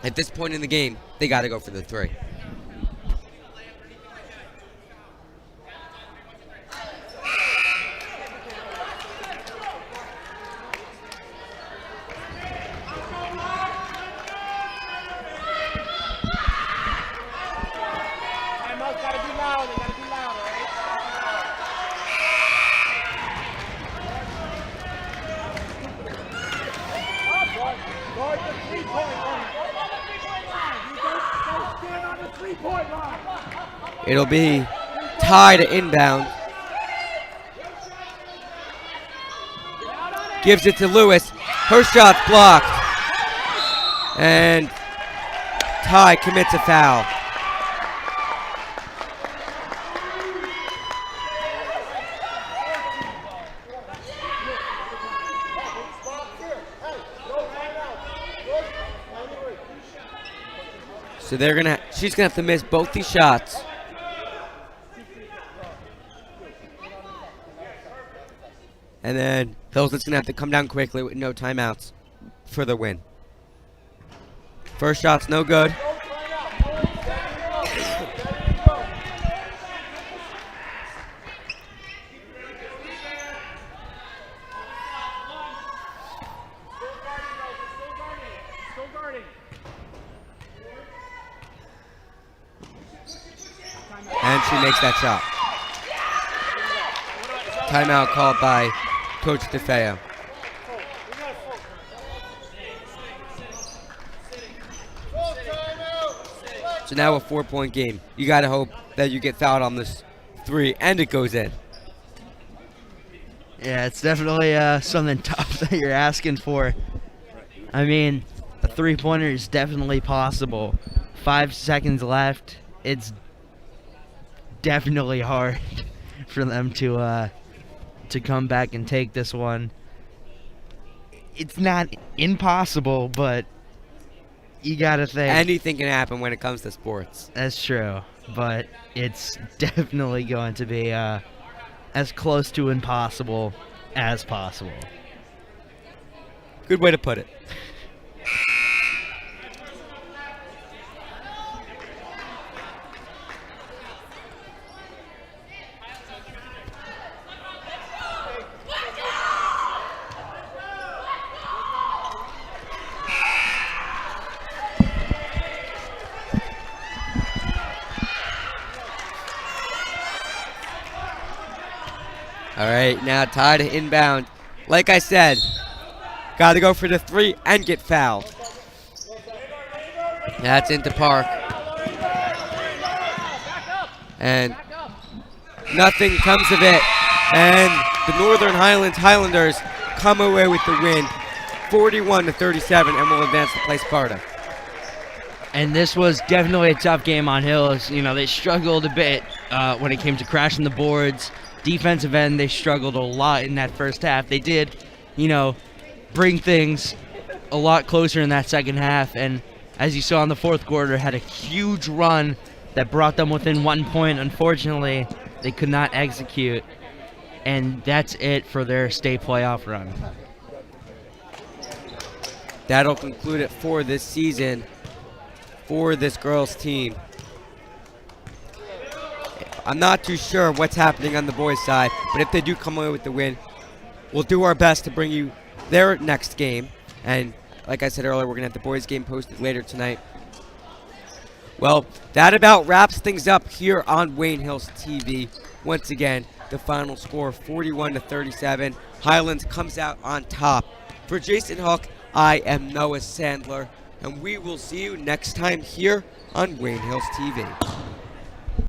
at this point in the game, they got to go for the three. It'll be Ty to inbound. Gives it to Lewis. Her shot's blocked. And Ty commits a foul. So she's gonna have to miss both these shots. And then Pilsen's gonna have to come down quickly with no timeouts for the win. First shot's no good. And she makes that shot. Timeout called by Coach DeFeo. So now a 4-point game. You got to hope that you get fouled on this three and it goes in. Yeah, it's definitely something tough that you're asking for. I mean, a three-pointer is definitely possible. 5 seconds left. It's definitely hard for them to come back and take this one. It's not impossible, but you gotta think anything can happen when it comes to sports. That's true, but it's definitely going to be as close to impossible as possible. Good way to put it. All right, now Ty to inbound. Like I said, got to go for the three and get fouled. That's into Park. And nothing comes of it. And the Northern Highlanders come away with the win, 41-37, and will advance to play Sparta. And this was definitely a tough game on Hills. You know, they struggled a bit when it came to crashing the boards. Defensive end, they struggled a lot in that first half. They did, bring things a lot closer in that second half. And as you saw in the fourth quarter, had a huge run that brought them within 1 point. Unfortunately, they could not execute. And that's it for their state playoff run. That'll conclude it for this season for this girls team. I'm not too sure what's happening on the boys' side, but if they do come away with the win, we'll do our best to bring you their next game. And like I said earlier, we're going to have the boys' game posted later tonight. Well, that about wraps things up here on Wayne Hills TV. Once again, the final score 41-37. Highlands comes out on top. For Jason Hook, I am Noah Sandler. and we will see you next time here on Wayne Hills TV.